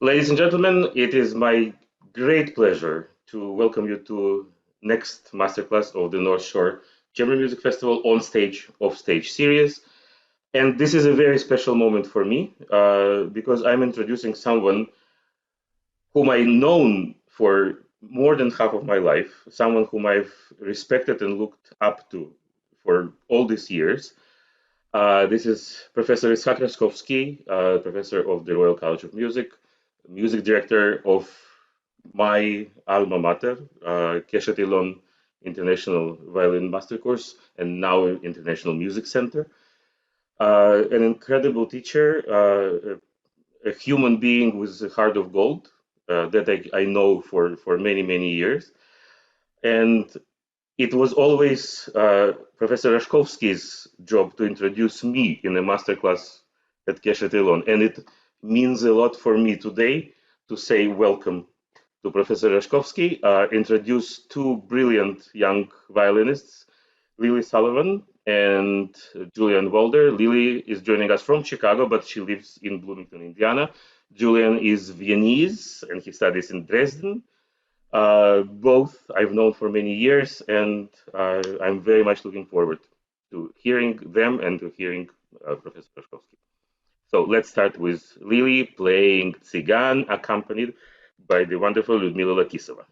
Ladies and gentlemen, it is my great pleasure to welcome you to next masterclass of the North Shore Chamber Music Festival on stage, off stage series. And this is a very special moment for me because I'm introducing someone whom I've known for more than half of my life, someone whom I've respected and looked up to for all these years. This is Professor Itzhak Rashkovsky, professor of the Royal College of music director of my alma mater, Keshet Eilon International Violin Mastercourse, and now International Music Center. An incredible teacher, a human being with a heart of gold that I know for many, many years. And it was always Professor Rashkovsky's job to introduce me in a masterclass at Keshet Eilon. And it means a lot for me today to say welcome to Professor Rashkovsky, introduce two brilliant young violinists, Lily Sullivan and Julian Walder. Lily is joining us from Chicago, but she lives in Bloomington, Indiana. Julian is Viennese and he studies in Dresden. Both I've known for many years, and I'm very much looking forward to hearing them and to hearing Professor Rashkovsky. So let's start with Lily playing Tzigane, accompanied by the wonderful Ludmila Lakisova.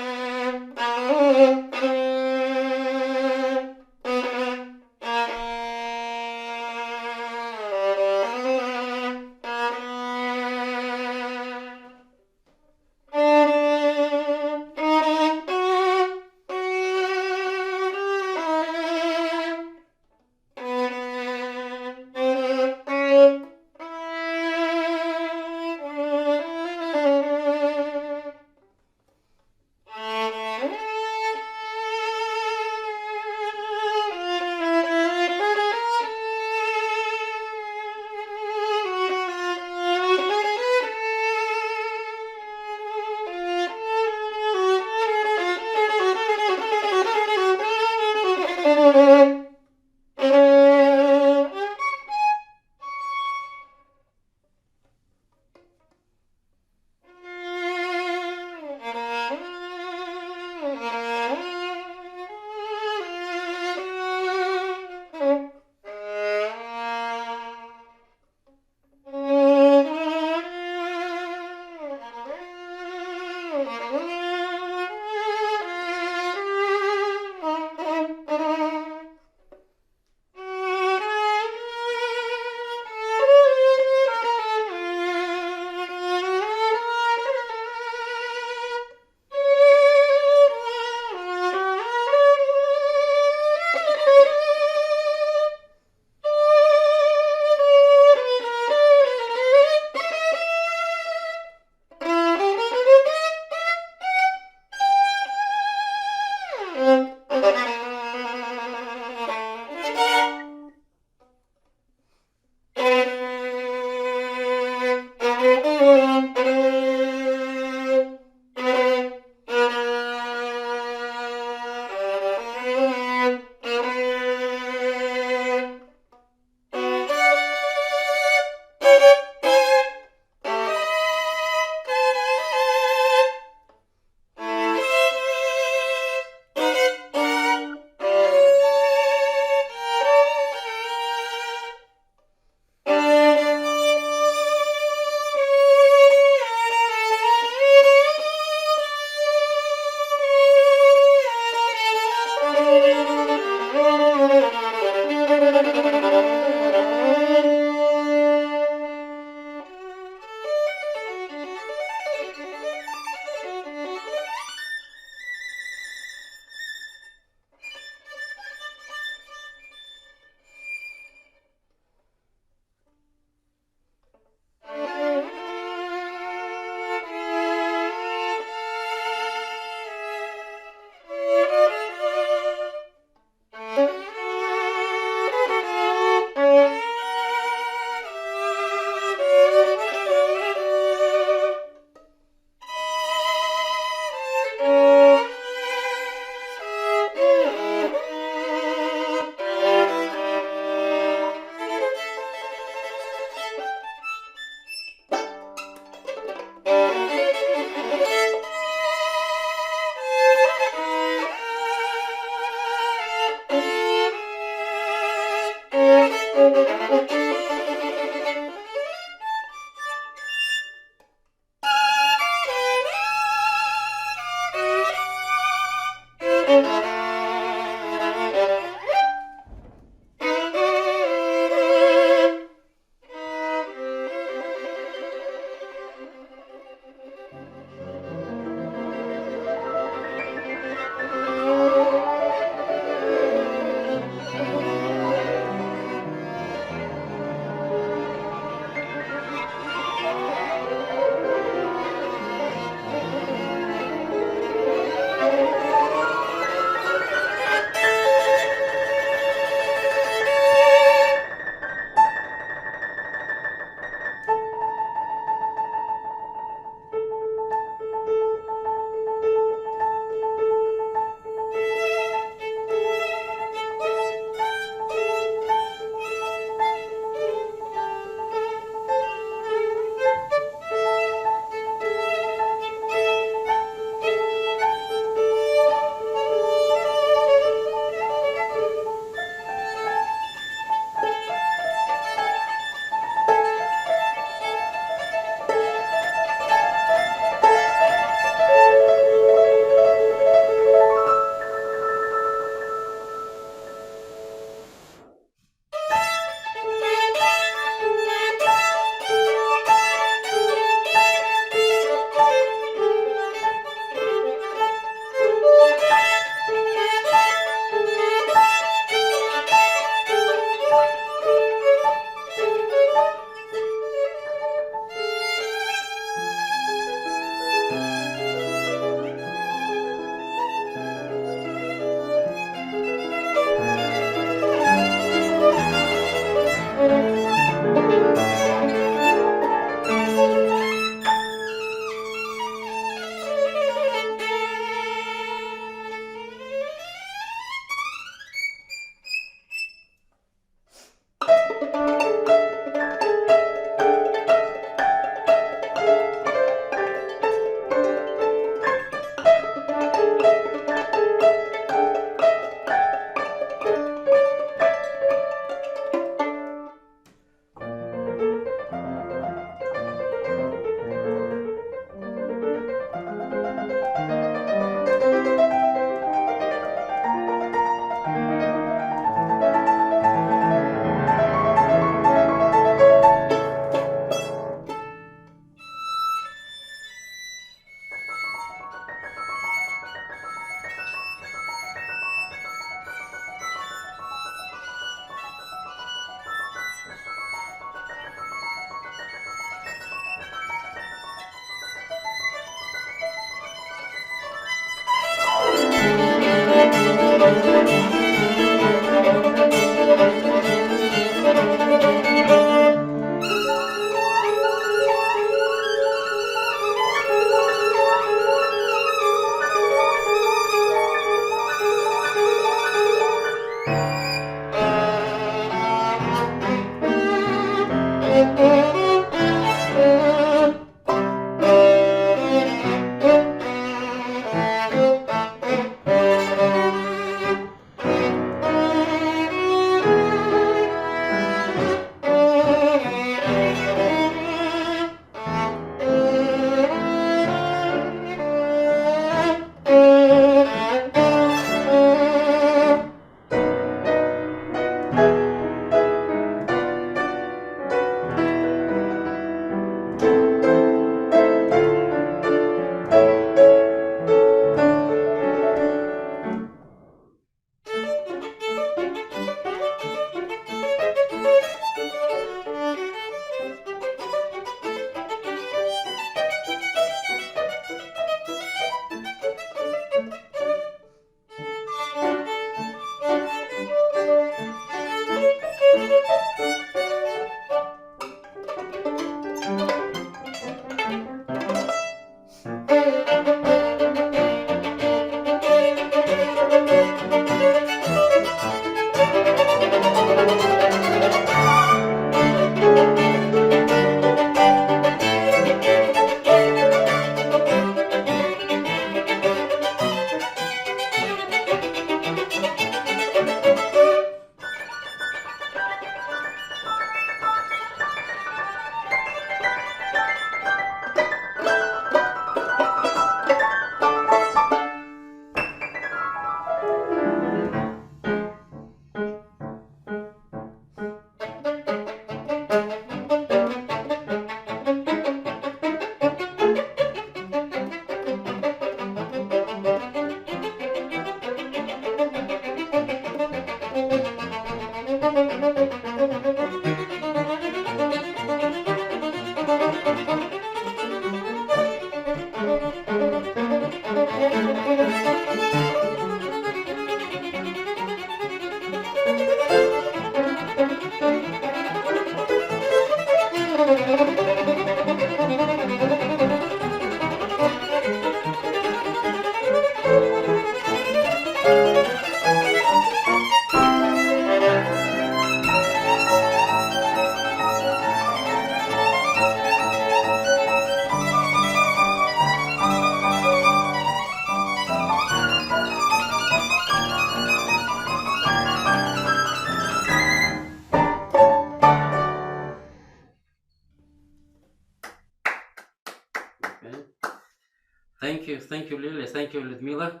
you, Lily. Thank you, Ludmila.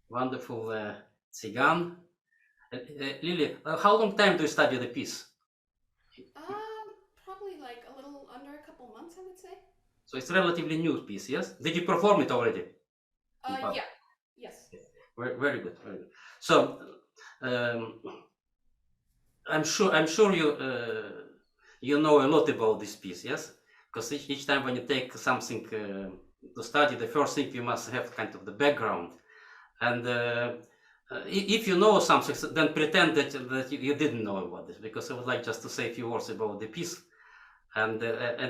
Wonderful Tzigane. Lily, how long time do you study the piece? Probably like a little under a couple months, I would say. So it's relatively new piece, yes? Did you perform it already? Yeah. Yes. Very, very good. Very good. So I'm sure you know a lot about this piece, yes? Because each time when you take something to study, the first thing you must have kind of the background. And if you know something, then pretend that you didn't know about this, because I would like just to say a few words about the piece. And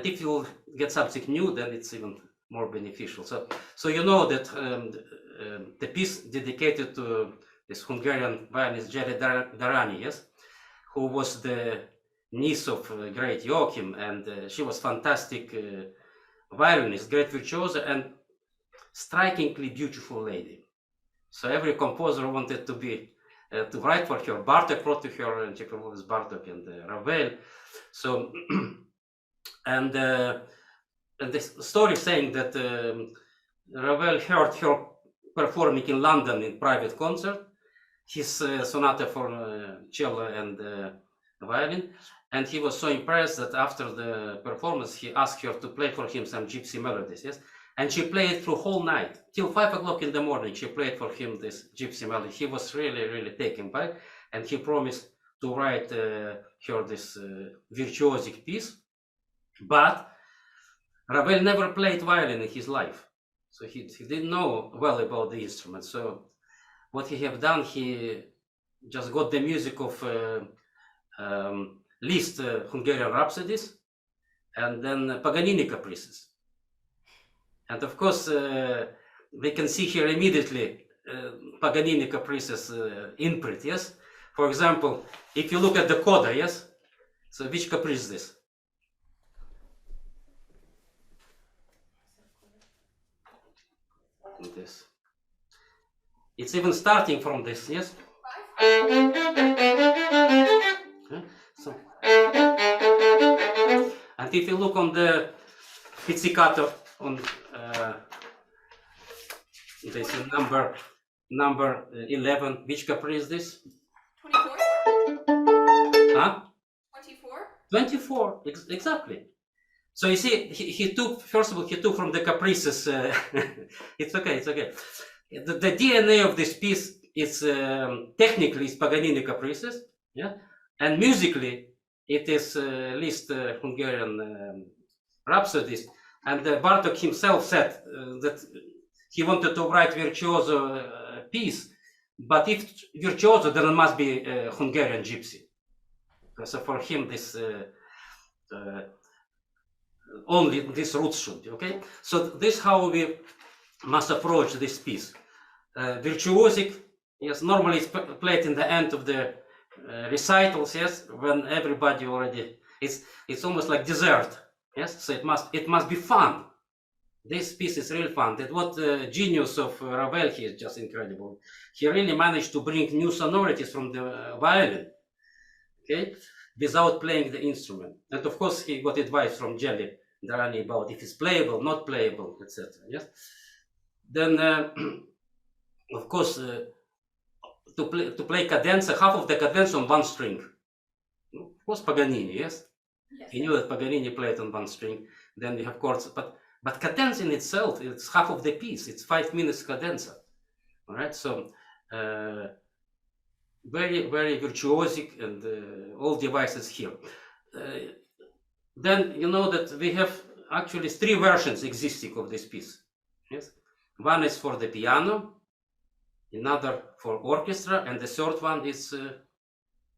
if you get something new, then it's even more beneficial. So you know that the piece dedicated to this Hungarian violinist Jerry Darani, yes, who was the niece of great Joachim, and she was fantastic violinist, great virtuoso, and strikingly beautiful lady. So every composer wanted to be to write for her. Bartok wrote to her, and she performed Bartok and Ravel. So and the story saying that Ravel heard her performing in London in private concert his sonata for cello and violin, and he was so impressed that after the performance he asked her to play for him some gypsy melodies, yes, and she played through whole night till 5 o'clock in the morning. She played for him this gypsy melody. He was really taken by, and he promised to write her this virtuosic piece. But Ravel never played violin in his life, so he didn't know well about the instrument. So what he have done, he just got the music of Liszt Hungarian Rhapsodies and then Paganini caprices. And of course, we can see here immediately Paganini caprices imprint, yes? For example, if you look at the coda, yes? So which caprice is this? This. It's even starting from this, yes? So, and if you look on the pizzicato on this number 11, which caprice is this? 24. Huh? 24. 24, exactly. So you see, he took, first of all, he took from the caprices. It's okay. The DNA of this piece is technically is Paganini caprices, yeah, and musically it is Liszt Hungarian Rhapsodies. And Bartok himself said that he wanted to write virtuoso piece, but if virtuoso, then it must be Hungarian gypsy. So for him, this only this roots should be okay. So this is how we must approach this piece. Virtuosic, yes, normally it's played in the end of the recitals, yes, when everybody already, it's almost like dessert, yes, so it must be fun. This piece is really fun. That what the genius of Ravel here is just incredible. He really managed to bring new sonorities from the violin, okay, without playing the instrument. And of course he got advice from Jelly Darani about if it's playable, not playable, etc. Yes. Then of course, to play cadenza, half of the cadenza on one string. Of course, Paganini, yes? Yes. He knew that Paganini played on one string. Then we have chords, but cadenza in itself, it's half of the piece. It's 5 minutes cadenza. All right, so very virtuosic, and all devices here. Then you know that we have actually 3 versions existing of this piece. Yes, one is for the piano, another for orchestra, and the third one is,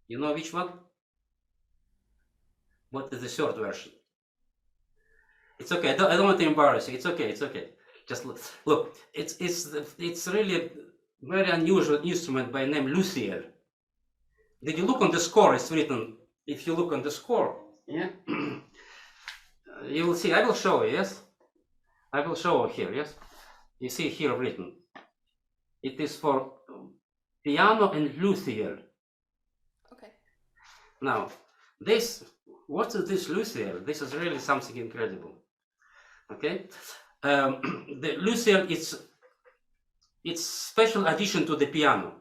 you know which one? What is the third version? It's okay. I don't want to embarrass you. It's okay. Just look. It's really very unusual instrument by name luthier. Did you look on the score? It's written. If you look on the score, yeah, you will see. I will show you. Yes, I will show you here. Yes, you see here written. It is for piano and luthier. Okay. Now, what is this luthier? This is really something incredible. Okay, The Lucian, it's special addition to the piano.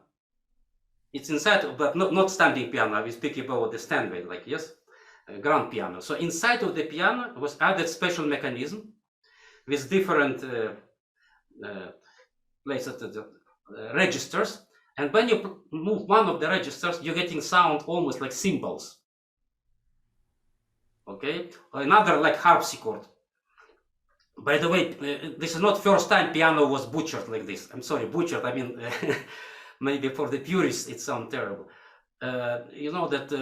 It's inside, but not standing piano. We speak about the standway, like, yes, grand piano. So inside of the piano was added special mechanism with different registers. And when you move one of the registers, you're getting sound almost like cymbals. Okay, another like harpsichord. By the way, this is not first time piano was butchered like this. I'm sorry, butchered. I mean, maybe for the purists it sounds terrible. You know that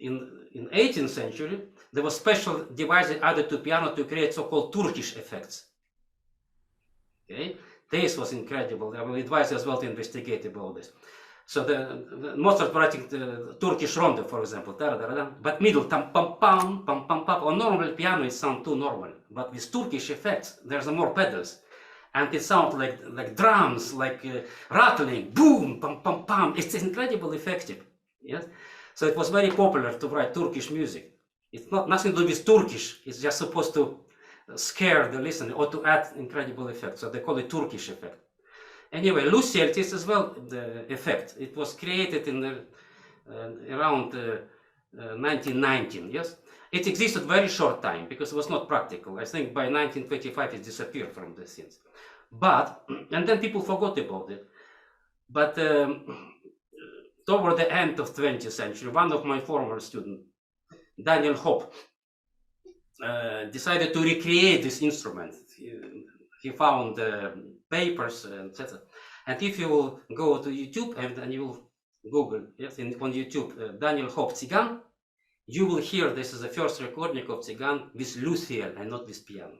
in 18th century there was special devices added to piano to create so-called Turkish effects. Okay, this was incredible. I will advise as well to investigate about this. So the Mozart writing the Turkish rondo, for example, but middle tam pam pam pam pam pam. On normal piano it sounds too normal, but with Turkish effects there's more pedals, and it sounds like drums, like rattling, boom, pam pam pam. It's incredibly effective. Yes, so it was very popular to write Turkish music. It's not nothing to do with Turkish. It's just supposed to scare the listener or to add incredible effect. So they call it Turkish effect. Anyway, Lucian is as well the effect. It was created in the, around 1919. Yes, it existed very short time because it was not practical. I think by 1925 it disappeared from the scenes. But and then people forgot about it. But toward the end of 20th century, one of my former students, Daniel Hope, decided to recreate this instrument. He found papers, etc. And if you will go to YouTube and you will Google, yes, on YouTube, Daniel Hope Tzigane, you will hear this is the first recording of Tzigane with luthier and not with piano.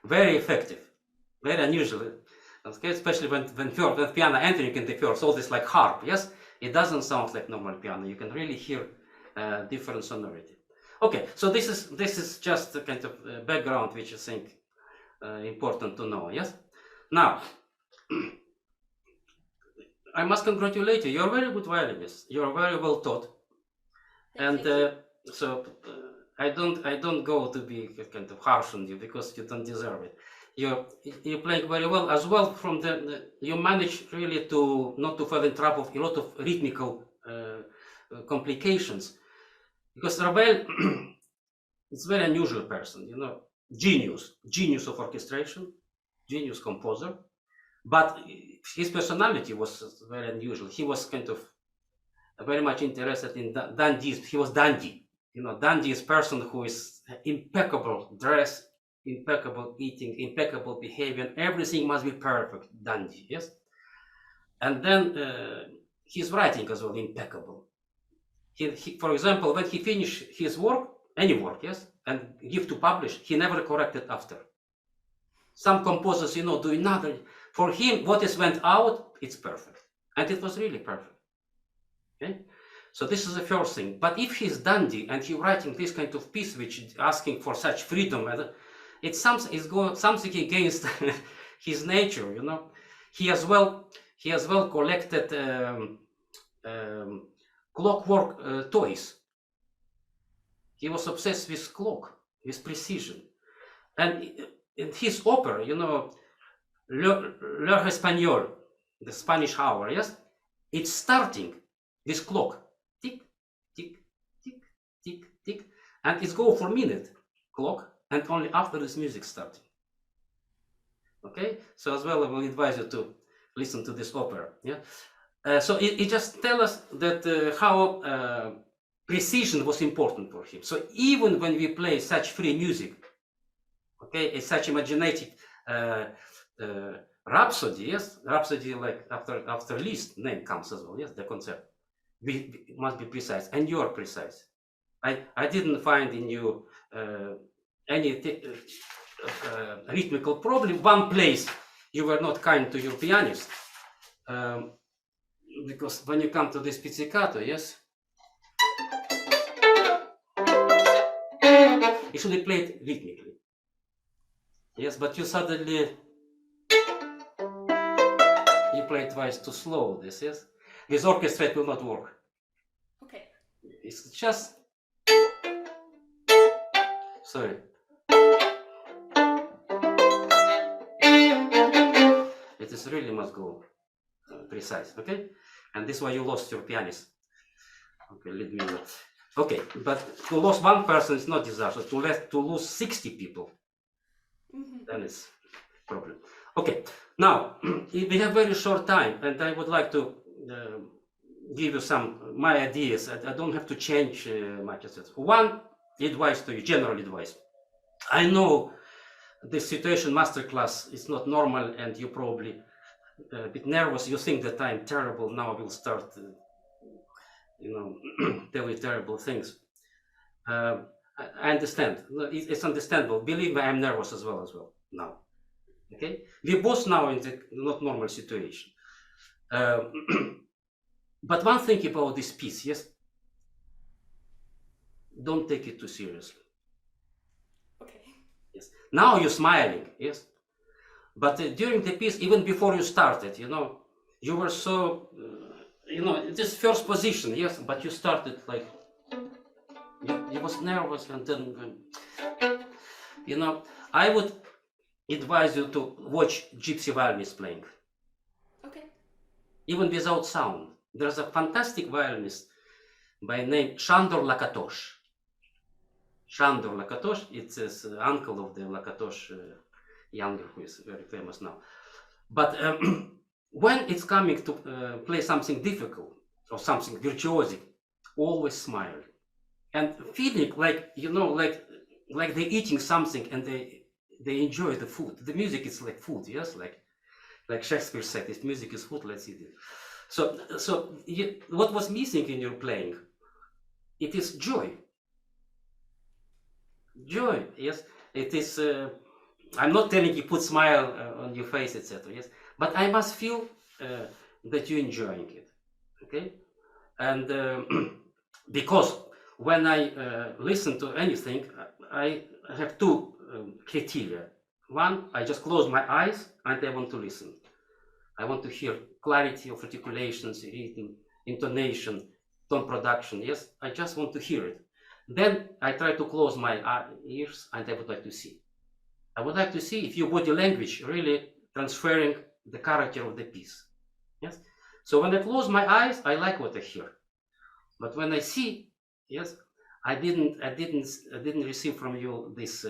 Very effective, very unusual. Okay, especially when piano entering in the first, all this like harp, yes? It doesn't sound like normal piano. You can really hear different sonority. Okay, so this is just a kind of background which I think important to know, yes? Now, I must congratulate you. You're a very good violinist. You're very well taught. And so I don't go to be kind of harsh on you because you don't deserve it. You're playing very well as well. From you manage really to not to fall in trap of a lot of rhythmical complications, because Ravel is a very unusual person, you know, genius of orchestration, genius composer, but his personality was very unusual. He was kind of very much interested in dandies. He was dandy, you know. Dandy is person who is impeccable dress, impeccable eating, impeccable behavior. Everything must be perfect. Dandy, yes. And then his writing as well impeccable. He, for example, when he finished his work, any work, yes, and give to publish, he never corrected after. Some composers, you know, do another. For him, what is went out, it's perfect, and it was really perfect. Okay, so this is the first thing. But if he's dandy and he writing this kind of piece, which is asking for such freedom, and it's something against his nature, you know. He as well collected clockwork toys. He was obsessed with clock, with precision, and in his opera, you know, L'Heure Espagnole, the Spanish hour, yes, it's starting with clock, tick, tick, tick, tick, tick, and it's go for minute clock, and only after this music starting. Okay, so as well, I will advise you to listen to this opera. Yeah, so it just tells us that how precision was important for him. So even when we play such free music, okay, it's such imaginative rhapsody, yes, rhapsody like after Liszt name comes as well, yes, the concept. We must be precise, and you are precise. I didn't find in you any rhythmical problem. One place you were not kind to your pianist, because when you come to this pizzicato, yes, it should be played rhythmically. Yes, but you suddenly you play twice too slow. This, yes, this orchestra will not work. Okay. It's just sorry. is really must go precise, okay? And this is why you lost your pianist. Okay, Ludmila. Okay, but to lose one person is not disaster. To lose 60 people, then it's problem. Okay, now we have very short time, and I would like to give you some my ideas. I don't have to change much. One advice to you, general advice. I know this situation masterclass is not normal, and you probably a bit nervous. You think that I'm terrible. Now I will start, tell you terrible things. I understand. It's understandable. Believe me, I'm nervous as well now. Okay, we both now in the not normal situation. But one thing about this piece, yes, don't take it too seriously. Okay. Yes. Now you're smiling, yes, but during the piece, even before you started, you were so, this first position, yes, but you started like, you was nervous, and then, I would advise you to watch gypsy violinists playing. Okay. Even without sound. There's a fantastic violinist by name Shandor Lakatosh. Shandor Lakatosh, it's his uncle of the Lakatosh younger, who is very famous now. But when it's coming to play something difficult or something virtuosic, always smile and feeling like, like they're eating something and they enjoy the food. The music is like food, yes, like Shakespeare said, if music is food, let's eat it. So what was missing in your playing? It is joy. Joy, yes. It is. I'm not telling you put smile on your face, etc. Yes, but I must feel that you're enjoying it. Okay, and because when I listen to anything, I have two criteria. One, I just close my eyes and I want to listen. I want to hear clarity of articulations, rhythm, intonation, tone production. Yes, I just want to hear it. Then I try to close my ears and I would like to see. I would like to see if your body language really transferring the character of the piece. Yes. So when I close my eyes, I like what I hear. But when I see, yes, I didn't receive from you this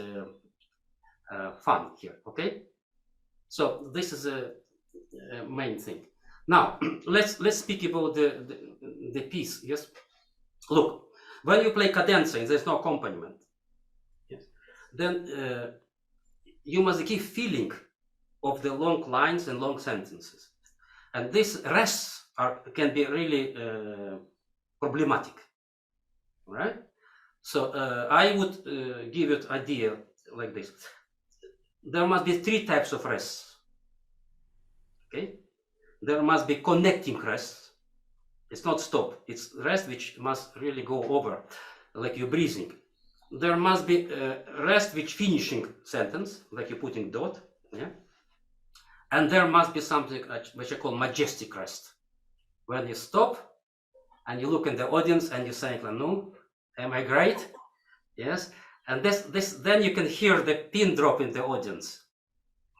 fun here. Okay. So this is a main thing. Now let's speak about the piece. Yes. Look, when you play cadenza and there's no accompaniment, yes, then you must give feeling of the long lines and long sentences, and these rests can be really problematic. All right. So I would give you an idea like this. There must be three types of rests. Okay, there must be connecting rests. It's not stop. It's rest which must really go over, like you're breathing. There must be rest which finishing sentence, like you're putting dot. Yeah, and there must be something which I call majestic rest, when you stop and you look in the audience and you say, "No, am I great?" Yes, and then you can hear the pin drop in the audience.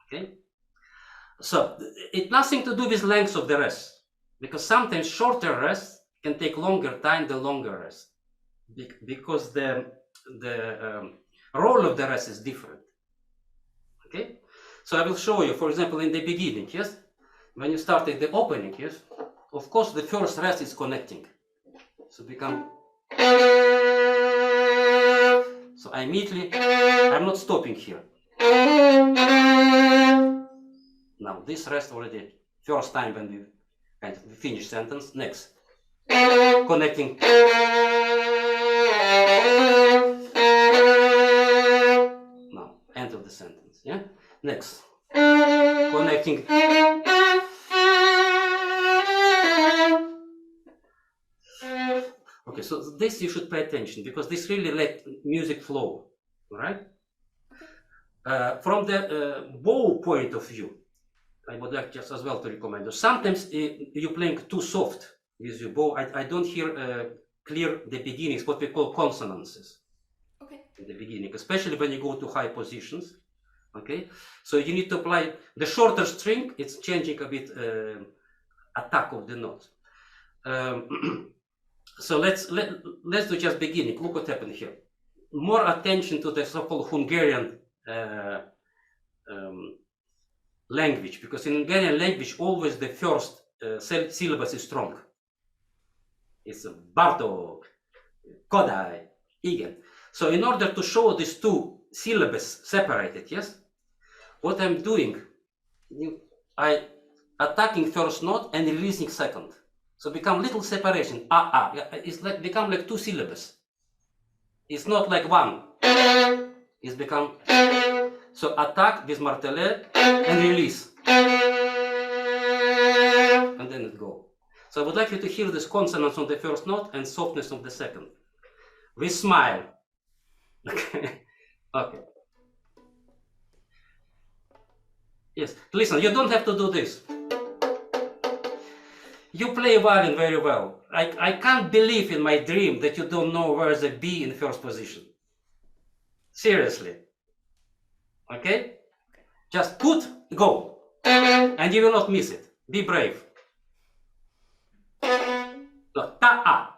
Okay. So it's nothing to do with length of the rest, because sometimes shorter rest can take longer time than longer rest, because the role of the rest is different. Okay, so I will show you, for example, in the beginning, yes, when you started the opening, yes, of course the first rest is connecting, so become. So I immediately, I'm not stopping here. Now this rest already, first time when we kind of finish sentence, next. Connecting. Now, end of the sentence, yeah? Next. Connecting. Okay, so this you should pay attention, because this really let music flow, right? From the bow point of view, I would like just as well to recommend you. Sometimes you're playing too soft with your bow. I don't hear clear the beginnings, what we call consonances. Okay. In the beginning, especially when you go to high positions. Okay, so you need to apply the shorter string. It's changing a bit attack of the notes. So let's do just beginning. Look what happened here. More attention to the so-called Hungarian language, because in Hungarian language always the first syllabus is strong. It's Bartok, Kodai, Igen. So in order to show these two syllables separated, yes, what I'm doing, I attacking first note and releasing second. So become little separation. It's like become like two syllables. It's not like one. It's become so attack with martelet and release, and then it go. So I would like you to hear this consonance on the first note and softness on the second. We smile. Okay. Okay. Yes. Listen, you don't have to do this. You play violin very well. I can't believe in my dream that you don't know where the B in first position. Seriously. Okay? Just put, go. And you will not miss it. Be brave. So, ta-a.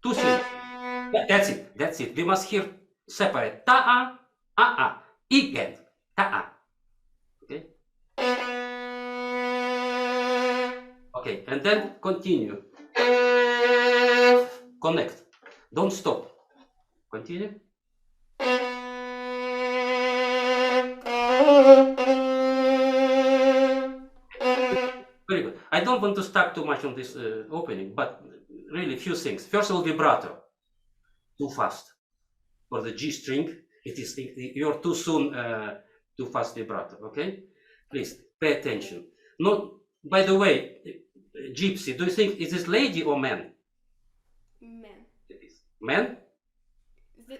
Two syllables. That's it. That's it. We must hear separate. Ta-a, a-a. Igen. Ta-a. Okay? Okay, and then continue. Connect. Don't stop. Continue. Very good. I don't want to stuck too much on this opening, but really few things. First of all, vibrato. Too fast. For the G string, you're too soon, too fast vibrato. Okay, please pay attention. No, by the way, Gypsy, do you think is this lady or man? Man. It is man.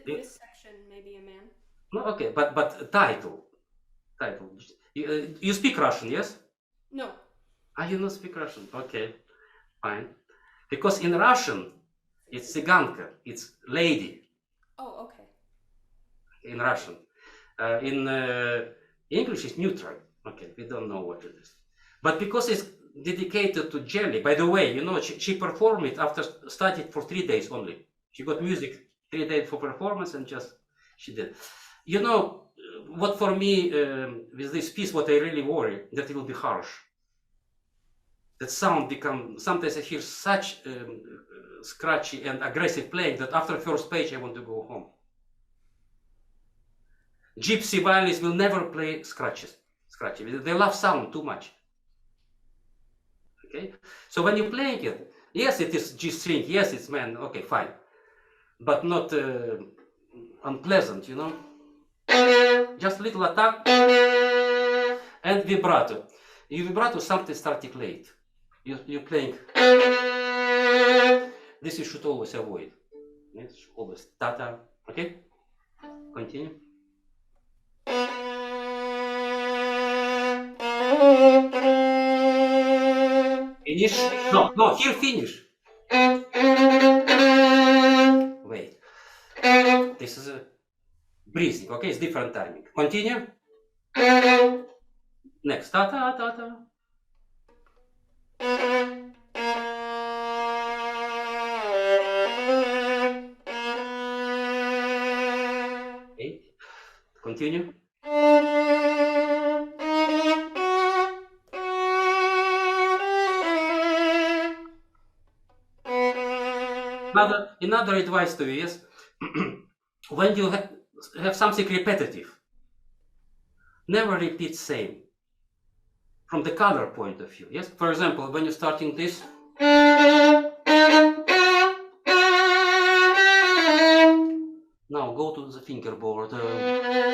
This section may be a man. No, okay, but title. You speak Russian, yes? No. You don't speak Russian. Okay, fine. Because in Russian, it's Tsiganka, it's lady. Oh, okay. In Russian. In English, it's neutral. Okay, we don't know what it is. But because it's dedicated to Jelly, by the way, you know, she performed it after studied for 3 days only. She got music 3 days for performance and just she did. You know, what for me, with this piece, what I really worry, that it will be harsh. That sound become, sometimes I hear such scratchy and aggressive playing that after first page I want to go home. Gypsy violinists will never play scratchy. They love sound too much. Okay, so when you're playing it, yes, it is G string, yes, it's man, okay, fine, but not unpleasant, you know. Just little attack and vibrato. You vibrato something starting late. You're playing. This you should always avoid. Yes, always ta-ta. Okay, continue. Finish. No, here finish. Wait. This is a breathing, okay? It's different timing. Continue. Next. Ta ta ta ta. Okay. Continue. Another advice to you is when you have something repetitive, never repeat same from the color point of view. Yes, for example, when you're starting this, now go to the fingerboard,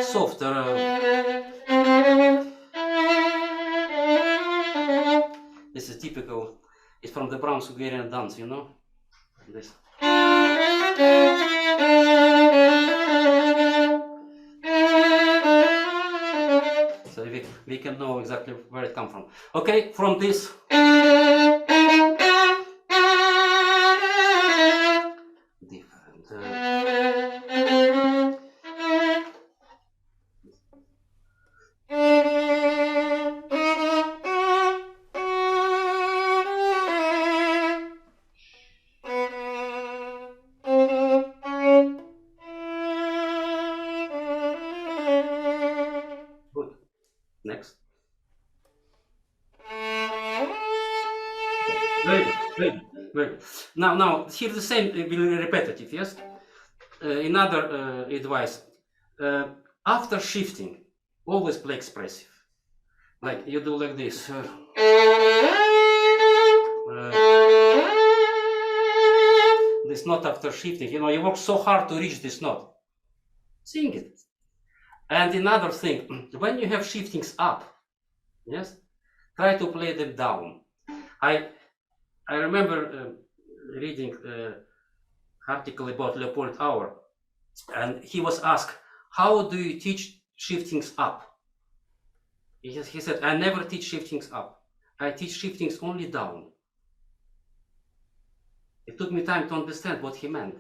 softer. This is typical. It's from the Brahms Hungarian dance, you know. This. So we can know exactly where it comes from. Okay, from this. Different. Very good, very good. Now here the same will be repetitive. Yes. Another advice: after shifting, always play expressive. Like you do like this. This note after shifting. You know, you work so hard to reach this note. Sing it. And another thing, when you have shiftings up, yes, try to play them down. I remember reading article about Leopold Auer, and he was asked, how do you teach shiftings up? He said, I never teach shiftings up. I teach shiftings only down. It took me time to understand what he meant.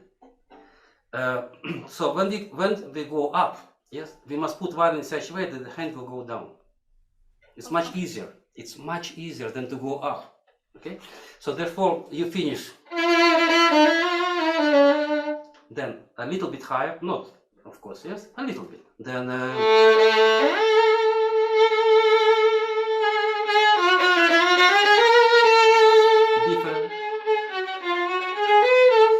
So when we go up, yes, we must put violin in such a way that the hand will go down. It's much easier. It's much easier than to go up. Okay? So therefore you finish. Then a little bit higher, not of course, yes, a little bit. Then different.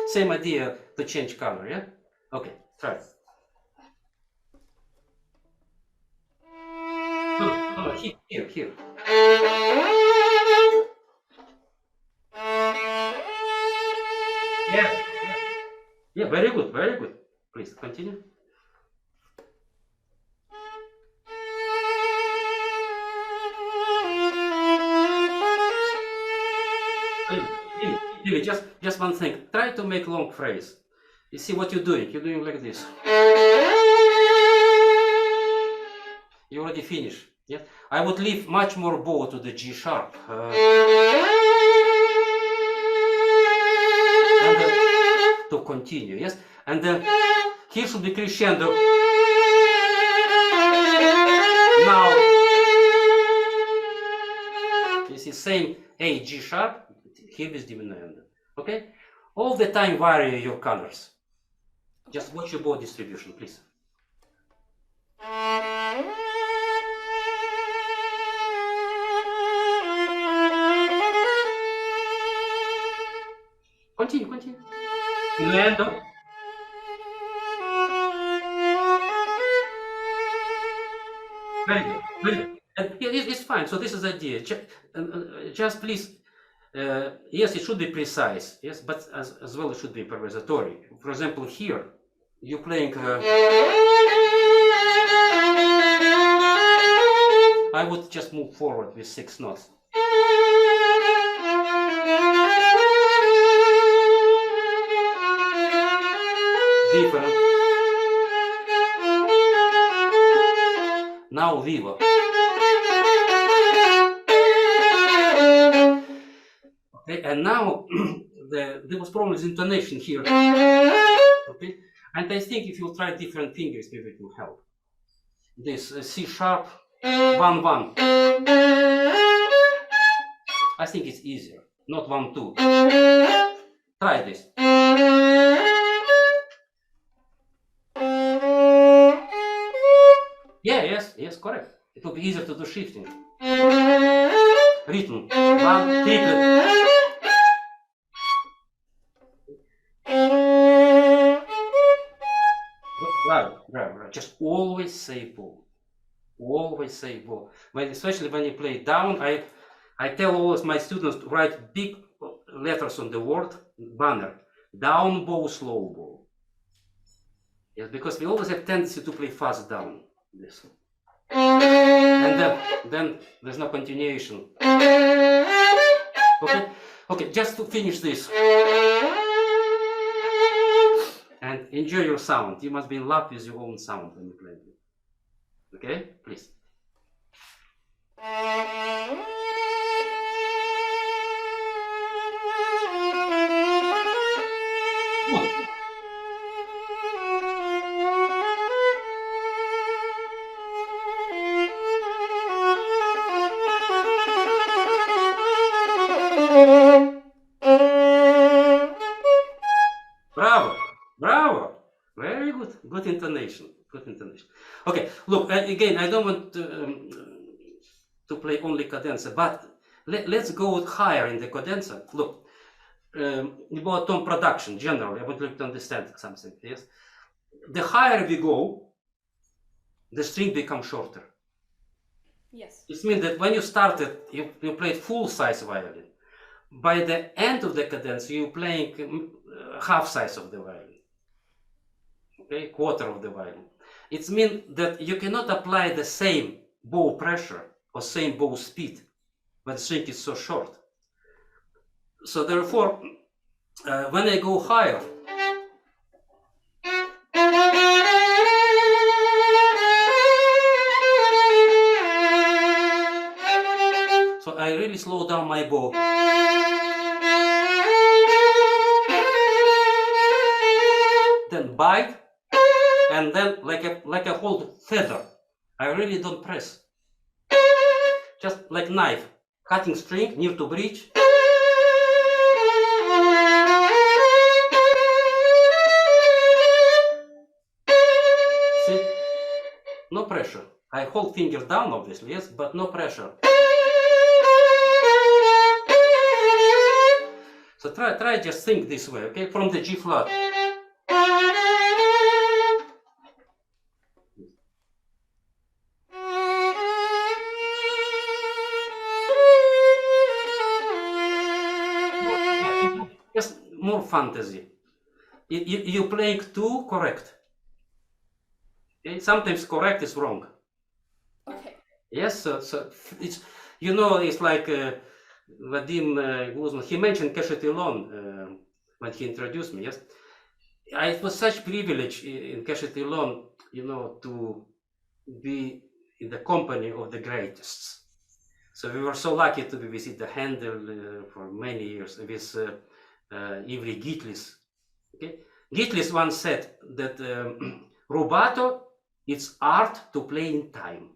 Same idea to change color, yeah? Okay, try it. No, here. Yeah, very good, very good. Please continue. Really, just one thing. Try to make long phrase. You see what you're doing? You're doing like this. You already finished. Yeah. I would leave much more bow to the G sharp. And to continue. Yes. And then here should be crescendo. Now you see same A G sharp. Here is diminuendo. Okay? All the time vary your colors. Just watch your bow distribution, please. Continue. Diminuendo. Very good. And it's fine. So this is the idea. Just please. Yes, it should be precise, yes, but as well it should be improvisatory. For example, here, you're playing... I would just move forward with 6 notes. Different. Now vivo. Okay, and now there was problem with intonation here. Okay, and I think if you try different fingers, maybe it will help. This C sharp 1-1. I think it's easier, not 1-2. Try this. Yeah, yes, correct. It will be easier to do shifting. Rhythm 1 triplet. Bravo. Just always say bow. Always say bow. Especially when you play down, I tell always my students to write big letters on the word banner. Down bow, slow bow. Yes, because we always have tendency to play fast down. This. And then there's no continuation. Okay, just to finish this. And enjoy your sound. You must be in love with your own sound when you play it. Okay? Please. Bravo. Very good. Good intonation. Okay, look, again, I don't want to play only cadenza, but let's go higher in the cadenza. Look, about tone production generally. I want you to understand something. Yes, the higher we go, the string becomes shorter. Yes. It means that when you started, you played full size violin. By the end of the cadence, you're playing half size of the violin, okay, quarter of the violin. It means that you cannot apply the same bow pressure or same bow speed when the string is so short. So therefore, when I go higher, so I really slow down my bow. Then bite, and then like a whole feather, I really don't press. Just like knife, cutting string near to bridge. See, no pressure. I hold finger down, obviously, yes, but no pressure. So try just think this way, okay? From the G flat. Just more fantasy. You playing two correct. Okay? Sometimes correct is wrong. Okay. Yes, so it's, you know, it's like Vadim Guzman, he mentioned Keshet Eilon when he introduced me, yes. It was such privilege in Keshet Eilon, you know, to be in the company of the greatest. So we were so lucky to be visit the Handel for many years with Ivry Gitlis. Okay? Gitlis once said that rubato, it's art to play in time.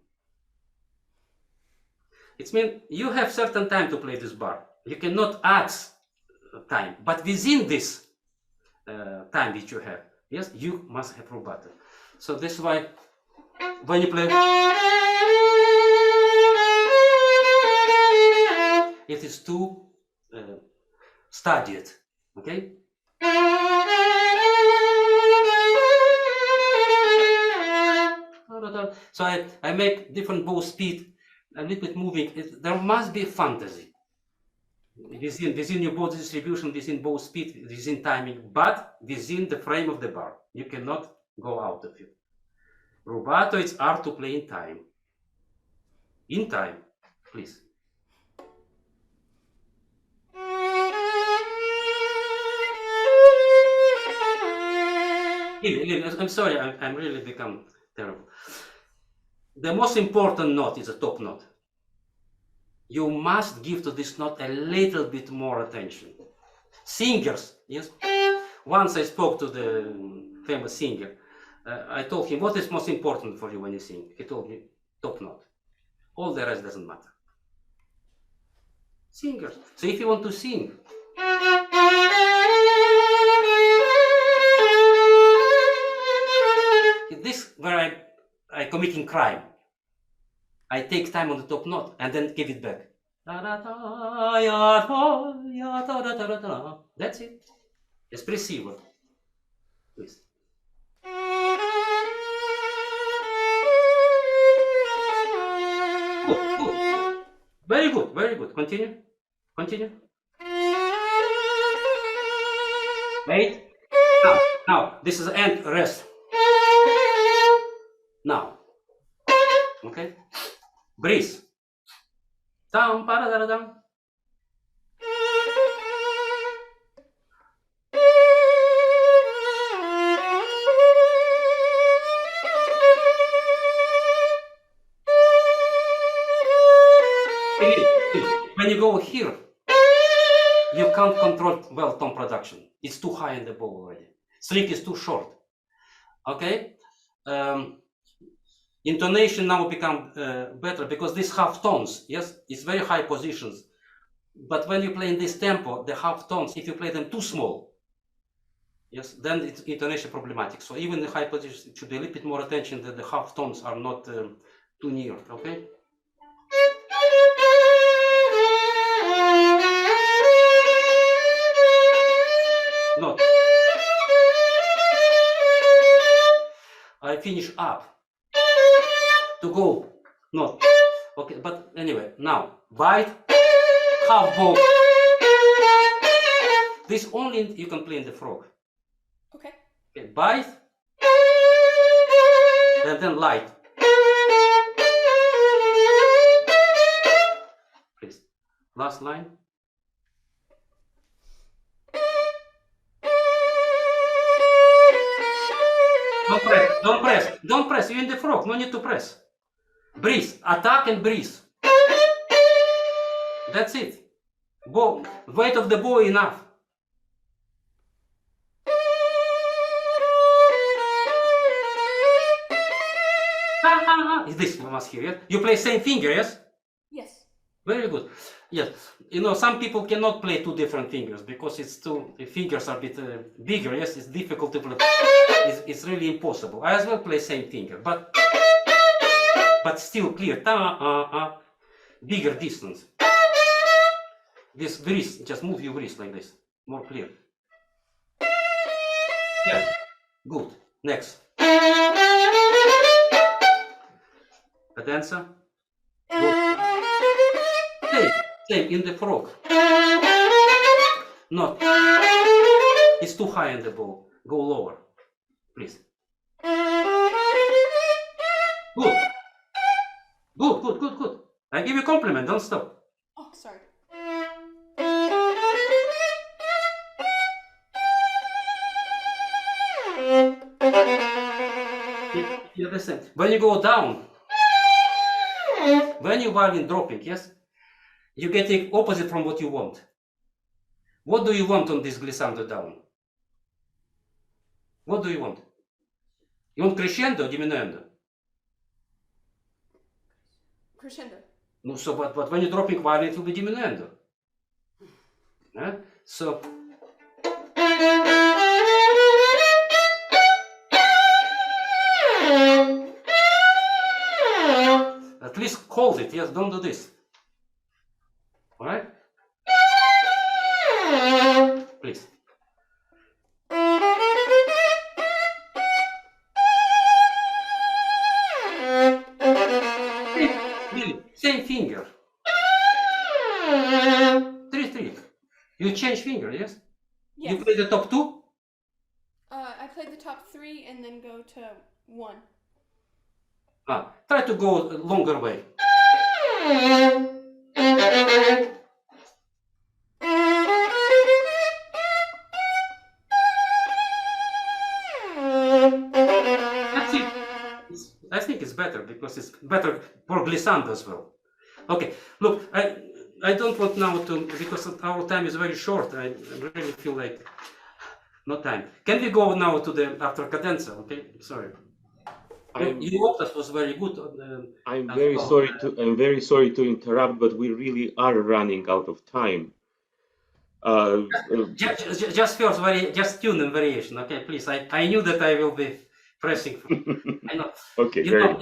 It means you have certain time to play this bar. You cannot add time, but within this time which you have, yes, you must have rubato. So this is why when you play, it is too studied, okay? So I make different bow speed, a little bit moving. There must be fantasy within your bow distribution, within bow speed, within timing, but within the frame of the bar. You cannot go out of it. Rubato is art to play in time. In time, please. I'm sorry, I'm really become terrible. The most important note is a top note. You must give to this note a little bit more attention. Singers, yes. Once I spoke to the famous singer. I told him, what is most important for you when you sing? He told me, top note. All the rest doesn't matter. Singers. So if you want to sing, this where I committing crime. I take time on the top note and then give it back. That's it. Espressivo. Please. Good. Very good, very good. Continue. Continue. Wait. Now, this is end, rest. Now. Okay? Breathe. Down, para, down. When you go here, you can't control well tone production. It's too high in the bow already. String is too short. Okay? Intonation now become better because these half tones, yes, it's very high positions. But when you play in this tempo, the half tones, if you play them too small, yes, then it's intonation problematic. So even the high positions, it should be a little bit more attention that the half tones are not too near. Okay? finish up to go not. Okay, but anyway, now bite, half bow. This only you can play in the frog. Okay. Okay, bite, and then light. Please, last line. Don't press, don't press, don't press. You're in the frog, no need to press. Breathe, attack and breathe. That's it. Bow, weight of the bow enough. This you must hear, yes? You play same finger, yes? Yes. Very good. Yes. You know, some people cannot play two different fingers because it's too, the fingers are a bit bigger, yes? It's difficult to play. It's really impossible. I as well play same finger, but still clear. Bigger distance. This wrist, just move your wrist like this. More clear. Yes. Good. Next. Cadenza. Same in the frog. Not. It's too high in the bow. Go lower, please. Good. Good. I give you a compliment. Don't stop. Oh, sorry. You understand? When you go down, when you violin dropping, yes, you get it opposite from what you want. What do you want on this glissando down? What do you want? You want crescendo or diminuendo? Crescendo. No, so but when you're dropping violin, it will be diminuendo. Yeah? So. At least hold it, yes, don't do this. Alright? Please. Really, same finger. 3-3. You change finger, yes? Yes. You play the top two? I played the top 3 and then go to 1. Try to go a longer way. That's it. I think it's better because it's better for glissando as well. Okay, look, I don't want now to, because our time is very short. I really feel like no time. Can we go now to the after cadenza? Okay, sorry. Your octave was very good. I'm very sorry to interrupt, but we really are running out of time. Just first, just tune and variation, okay, please. I knew that I will be pressing. I know. Okay. You know,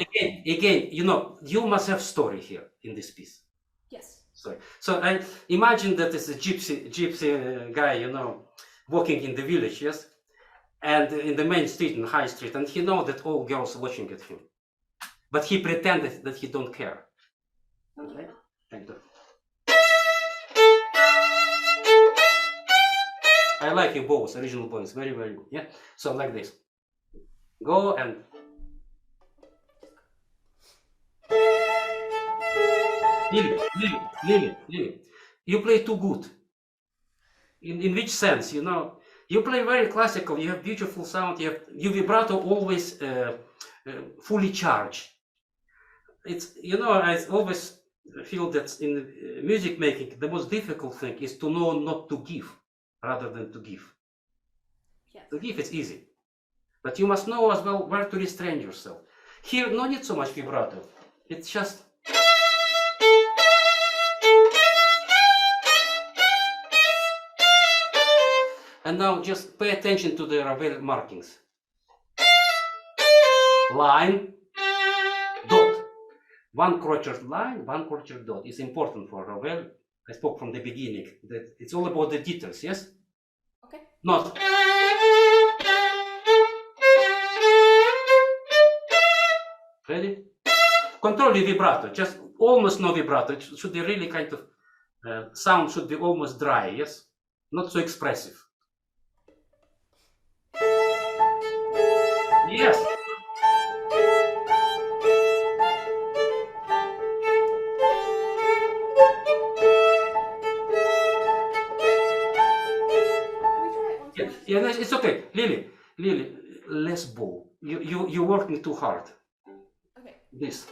again, you know, you must have story here in this piece. Yes. Sorry. So I imagine that it's a gypsy guy, you know, walking in the village, yes, and in the main street, in High Street, and he knows that all girls are watching at him, but he pretended that he don't care. Okay. Thank you. I like your bows, original bows, very, very good. Yeah. So like this. Go and Lily. You play too good. In which sense? You know, you play very classical. You have beautiful sound. Your vibrato always fully charged. It's, you know, I always feel that in music making, the most difficult thing is to know not to give rather than to give. Yes. To give is easy, but you must know as well where to restrain yourself. Here, no need so much vibrato. It's just. And now just pay attention to the Ravel markings. Line, dot. One crotchet line, one crotchet dot. It's important for Ravel. I spoke from the beginning that it's all about the details, yes? Okay. Not. Ready? Control the vibrato, just almost no vibrato. It should be really kind of, sound should be almost dry, yes? Not so expressive. Yes. Yeah, it's okay. Lily, less bow. You're working too hard. Okay. This.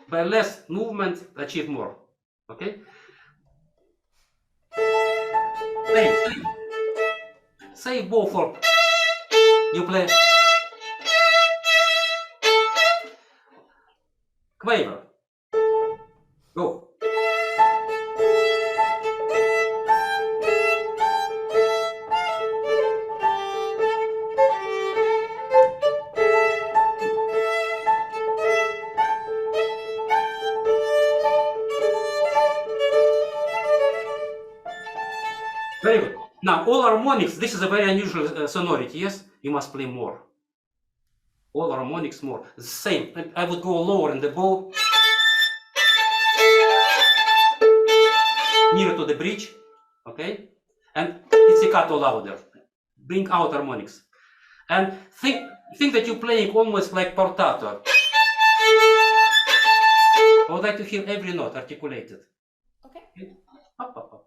By less movement, achieve more. Okay? Say bow for. You play. Quaver. Go. Very good. Now, all harmonics, this is a very unusual sonority, yes? You must play more. All harmonics more. The same. I would go lower in the bow. Nearer to the bridge. Okay? And pizzicato louder. Bring out harmonics. And think that you're playing almost like portato. I would like to hear every note articulated. Okay. Up, up, up, up.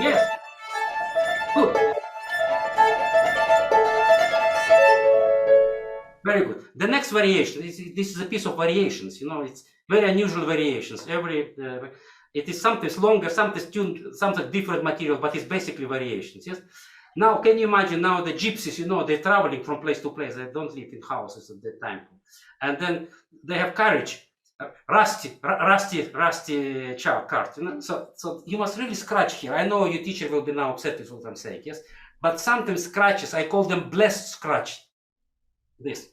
Yes. Good. Very good. The next variation, this is a piece of variations, you know, it's very unusual variations. It is sometimes longer, sometimes tuned, sometimes different material, but it's basically variations, yes? Now, can you imagine now the gypsies, you know, they're traveling from place to place, they don't live in houses at that time. And then they have carriage, rusty cart, you know? So you must really scratch here. I know your teacher will be now upset with what I'm saying, yes? But sometimes scratches, I call them blessed scratch. This.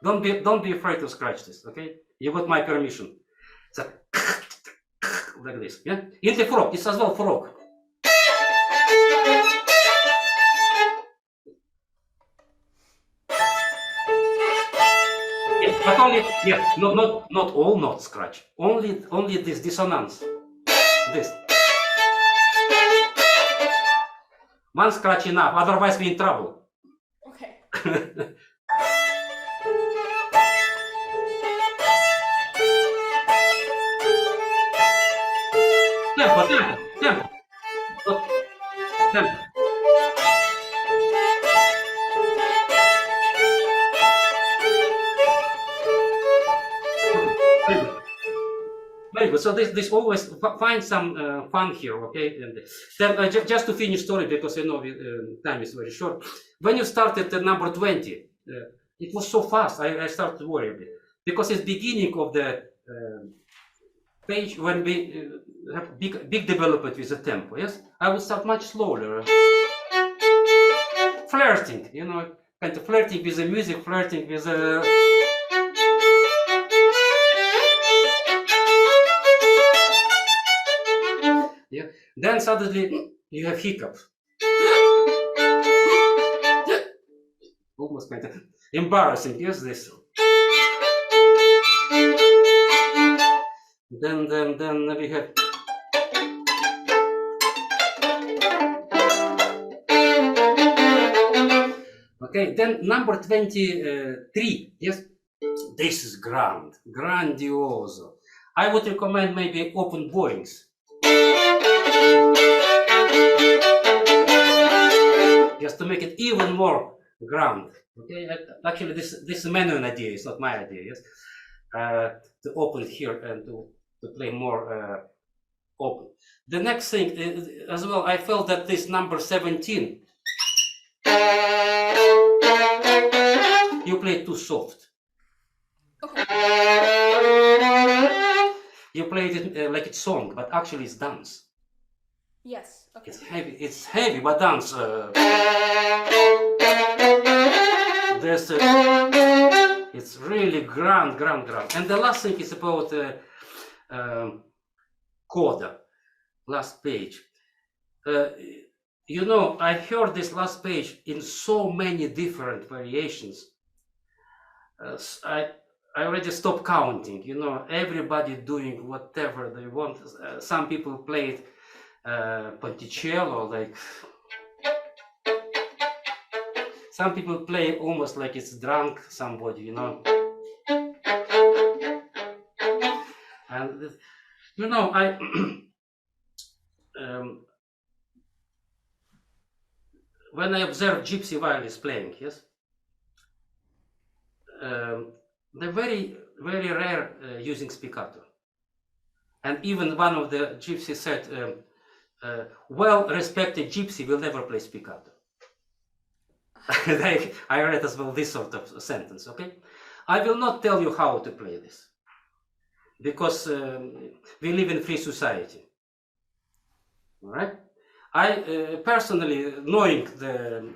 Don't be afraid to scratch this, okay? You got my permission. So, like this, yeah? In the frog, it's as well frog. Yes, but only, yeah, not all notes scratch. Only this dissonance. This. One scratch enough, otherwise we're in trouble. Okay. Tempo. Tempo. Very good. So this always find some fun here, okay? And then just to finish story, because I know time is very short. When you started at number 20, it was so fast. I started to worry a bit because it's beginning of the page when we have big development with the tempo. Yes, I would start much slower. Flirting, you know, kind of flirting with the music, flirting with the. Yeah. Then suddenly you have hiccup. Almost kind of embarrassing. Yes, this. Then we have. Okay, then number 23. Yes, this is grandioso. I would recommend maybe open bowings. Just to make it even more grand. Okay, actually this is Manuel's idea, it's not my idea, yes? To open here and to play more open. The next thing as well, I felt that this number 17, you play too soft. Okay. You played it like it's song, but actually it's dance. Yes. Okay. It's heavy. It's heavy, but dance. There's it's really grand. And the last thing is about coda. Last page. You know, I heard this last page in so many different variations. I already stopped counting. You know, everybody doing whatever they want. Some people played Ponticello, like some people play almost like it's drunk somebody, you know. And you know, I when I observe gypsy violinists playing, yes, they're very rare using spiccato. And even one of the gypsies said, well-respected gypsy will never play spiccato. I read as well this sort of sentence, okay? I will not tell you how to play this, because we live in free society, all right? I personally,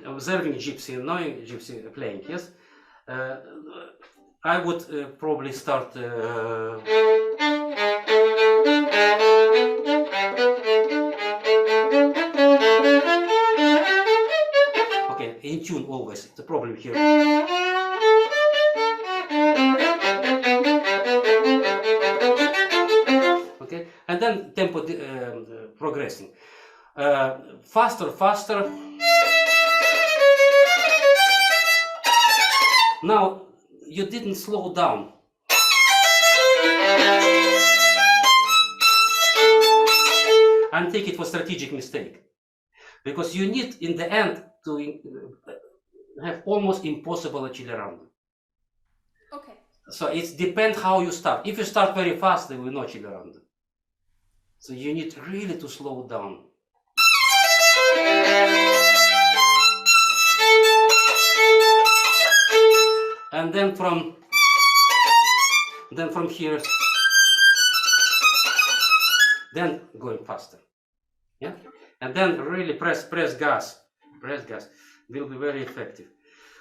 observing gypsy, knowing gypsy playing, yes, I would probably start okay, in tune always, the problem here. Okay, and then tempo progressing. Faster. Now, you didn't slow down. I think it was a strategic mistake. Because you need, in the end, to have almost impossible accelerando. Okay. So it depends how you start. If you start very fast, there will no accelerando. So you need really to slow down. And then from here, then going faster. Yeah, and then really press gas. Will be very effective.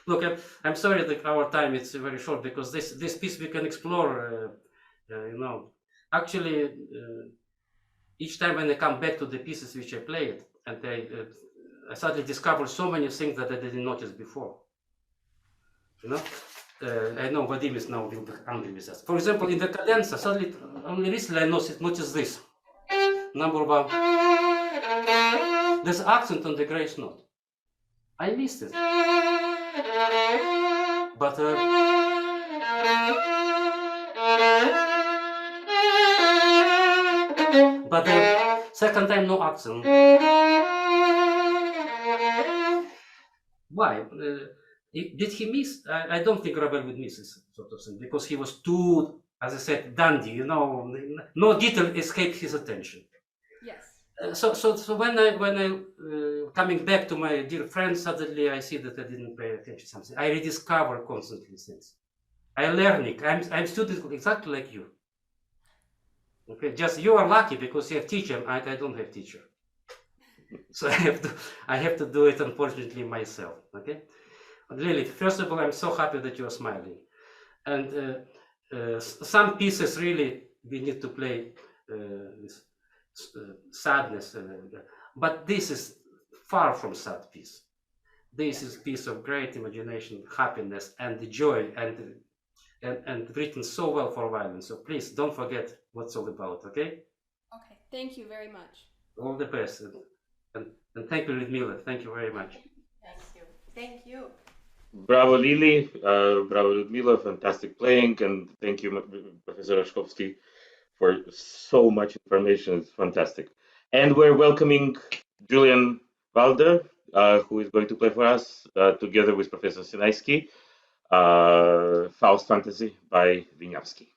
Look, I'm sorry that our time is very short, because this piece we can explore. You know, actually, each time when I come back to the pieces which I played, and I suddenly discovered so many things that I didn't notice before. You know, I know Vadim is now will be angry with us. For example, in the cadenza, suddenly only recently I noticed this. Number one, there's accent on the grace note. I missed it. But second time no accent. Why? Did he miss? I don't think Ravel would miss this sort of thing, because he was too, as I said, dandy. You know, no detail escaped his attention. Yes. So when I coming back to my dear friend, suddenly I see that I didn't pay attention to something. I rediscover constantly things. I learning. I'm student exactly like you. Okay, just you are lucky because you have teacher. I don't have teacher, so I have to do it, unfortunately, myself. Okay, but really, first of all, I'm so happy that you are smiling, and some pieces really we need to play with sadness, but this is far from sad piece. This is piece of great imagination, happiness, and the joy, and written so well for violin. So please don't forget what's all about. Okay. Okay. Thank you very much. All the best, and thank you, Ludmila. Thank you very much. Thank you. Bravo, Lily. Bravo, Ludmila. Fantastic playing. And thank you, Professor Rashkovsky, for so much information. It's fantastic. And we're welcoming Julian Walder, who is going to play for us together with Professor Sinaiski, Faust Fantasy by Wieniawski.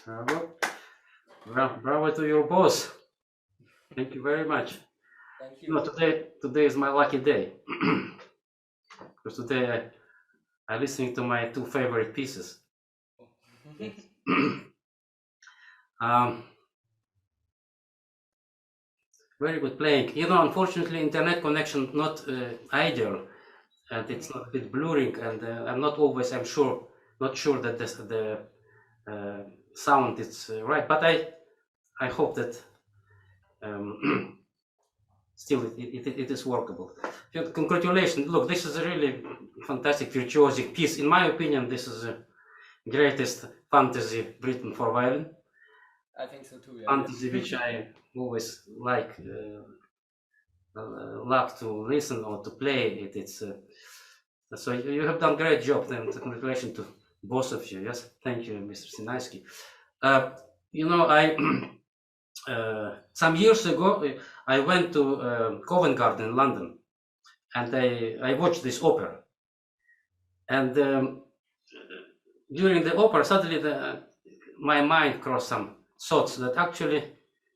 Bravo. Bravo to your boss. Thank you very much. Thank you. No, today is my lucky day. Because today I'm listening to my two favorite pieces. Very good playing. You know, unfortunately, internet connection not ideal, and it's not a bit blurring, and I'm not always, not sure that the sound is right. But I hope that still it is workable. Congratulations! Look, this is a really fantastic virtuosic piece. In my opinion, this is the greatest fantasy written for violin. I think so too. Yeah. Fantasy which I always like, love to listen or to play it. It's so you have done a great job, and congratulations to both of you. Yes, thank you, Mr. Sinaiski. You know, I some years ago I went to Covent Garden in London, and I watched this opera. And during the opera, suddenly my mind crossed some thoughts that actually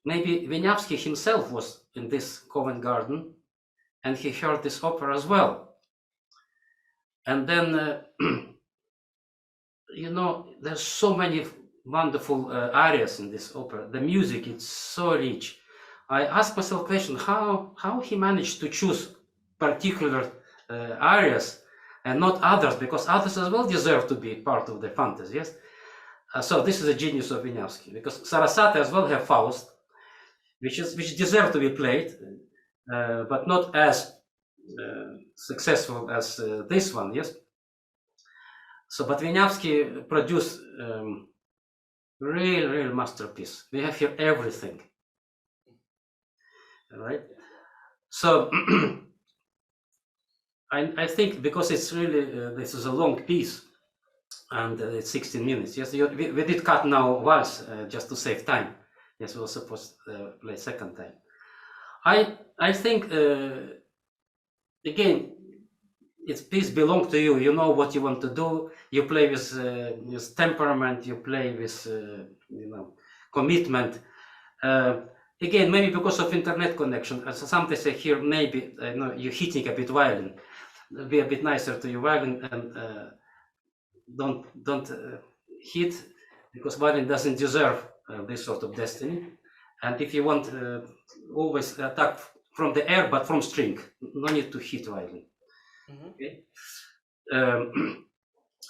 maybe Wieniawski himself was in this Covent Garden, and he heard this opera as well. And then, you know, there's so many wonderful arias in this opera. The music is so rich. I asked myself a question: how he managed to choose particular arias and not others, because others as well deserve to be part of the fantasy. Yes. So this is a genius of Wieniawski, because Sarasate as well have Faust, which deserve to be played, but not as successful as this one. Yes. So, but Wieniawski produced real masterpiece. We have here everything. All right. So I think because it's really this is a long piece, and it's 16 minutes. Yes, we did cut now once just to save time. Yes, we were supposed to play second time. I think again, it's piece belong to you. You know what you want to do. You play with temperament. You play with you know, commitment. Again, maybe because of internet connection. Sometimes I hear maybe you know, you're hitting a bit violin. Be a bit nicer to your violin, and don't hit, because violin doesn't deserve this sort of destiny. And if you want always attack from the air, but from string, no need to hit violin. Okay.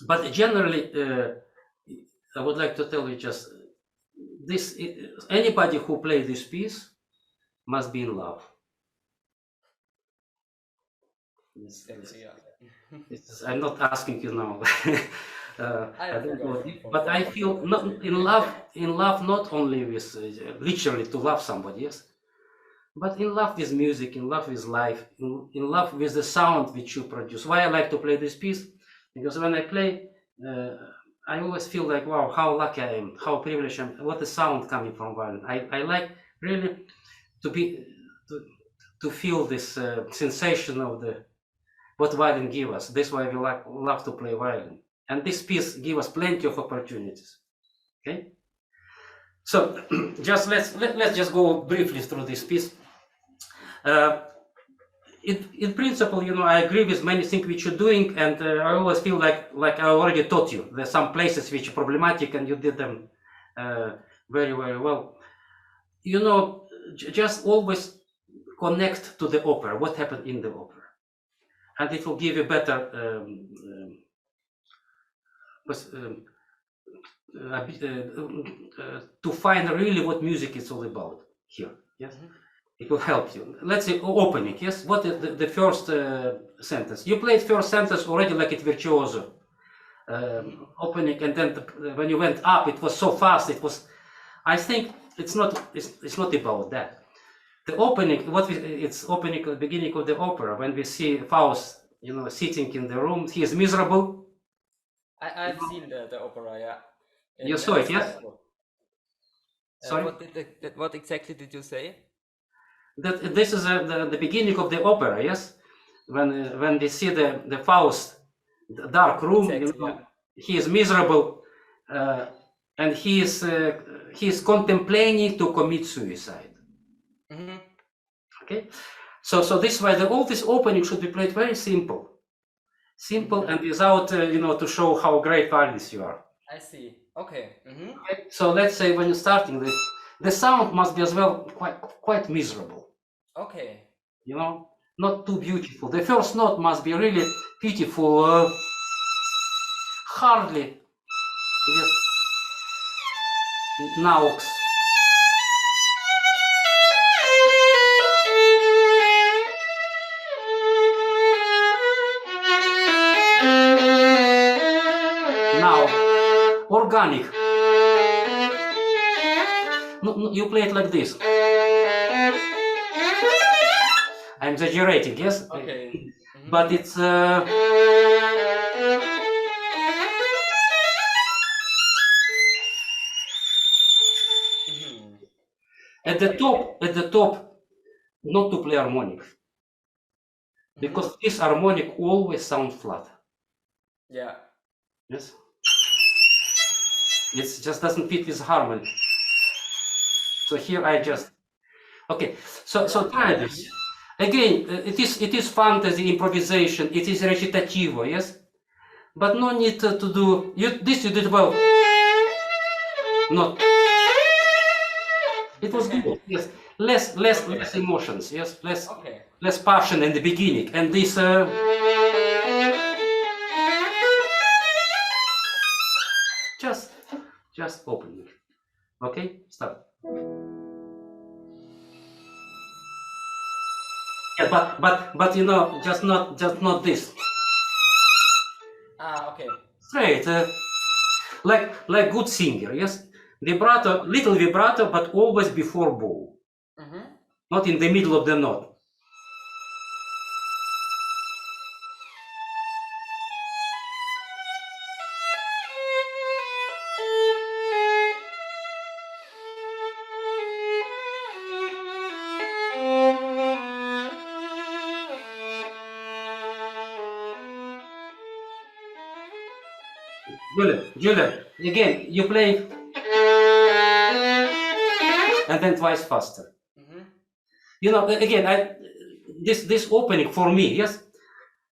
But generally, I would like to tell you just this: anybody who plays this piece must be in love. I'm not asking you now. I don't know, but I feel not in love. In love, not only with literally to love somebody, yes, but in love with music, in love with life, in love with the sound which you produce. Why I like to play this piece? Because when I play, I always feel like, wow, how lucky I am, how privileged I am, what the sound coming from violin. I like really to be to feel this sensation of the what violin give us. That's why we love to play violin. And this piece gives us plenty of opportunities. Okay. So just let's just go briefly through this piece. In principle, you know, I agree with many things which you're doing, and I always feel like I already taught you. There's some places which are problematic, and you did them very, very well. You know, just always connect to the opera, what happened in the opera, and it will give you better to find really what music is all about here. Yes. It will help you. Let's say opening, yes? What is the first sentence? You played first sentence already like it virtuoso. Opening, and then when you went up, it was so fast. It was, I think it's not about that. The opening, it's opening at the beginning of the opera, when we see Faust, you know, sitting in the room, he is miserable. I've seen the opera, yeah. You saw it, yes? Sorry? What exactly did you say? That this is the beginning of the opera, yes? When we see the Faust, the dark room, Exactly, you know, yeah. he is miserable, and he is contemplating to commit suicide. Mm-hmm. Okay, so this is why all this opening should be played very simple, and without you know, to show how great violinist you are. I see. Okay. Mm-hmm. Okay? So let's say when you're starting, the sound must be as well quite miserable. Okay. You know, not too beautiful. The first note must be really pitiful, hardly, yes, naux. Now, organic. No, you play it like this. I'm exaggerating, yes? Okay. Mm-hmm. But it's Mm-hmm. at the top, not to play harmonic, because this harmonic always sounds flat. Yeah. Yes, it just doesn't fit with harmony. So here I just okay. So try this again. It is fantasy, improvisation. It is recitativo, yes, but no need to do this. You did well. Not. It was good. Yes, less emotions. Yes, less passion in the beginning, and this. Just opening. Okay, start. Yeah, but you know, just not this. Okay. Straight, like good singer. Yes, vibrato, little vibrato, but always before bow. Mm-hmm. Not in the middle of the note. Julian, again, you play and then twice faster. Mm-hmm. You know, again, this opening for me, yes,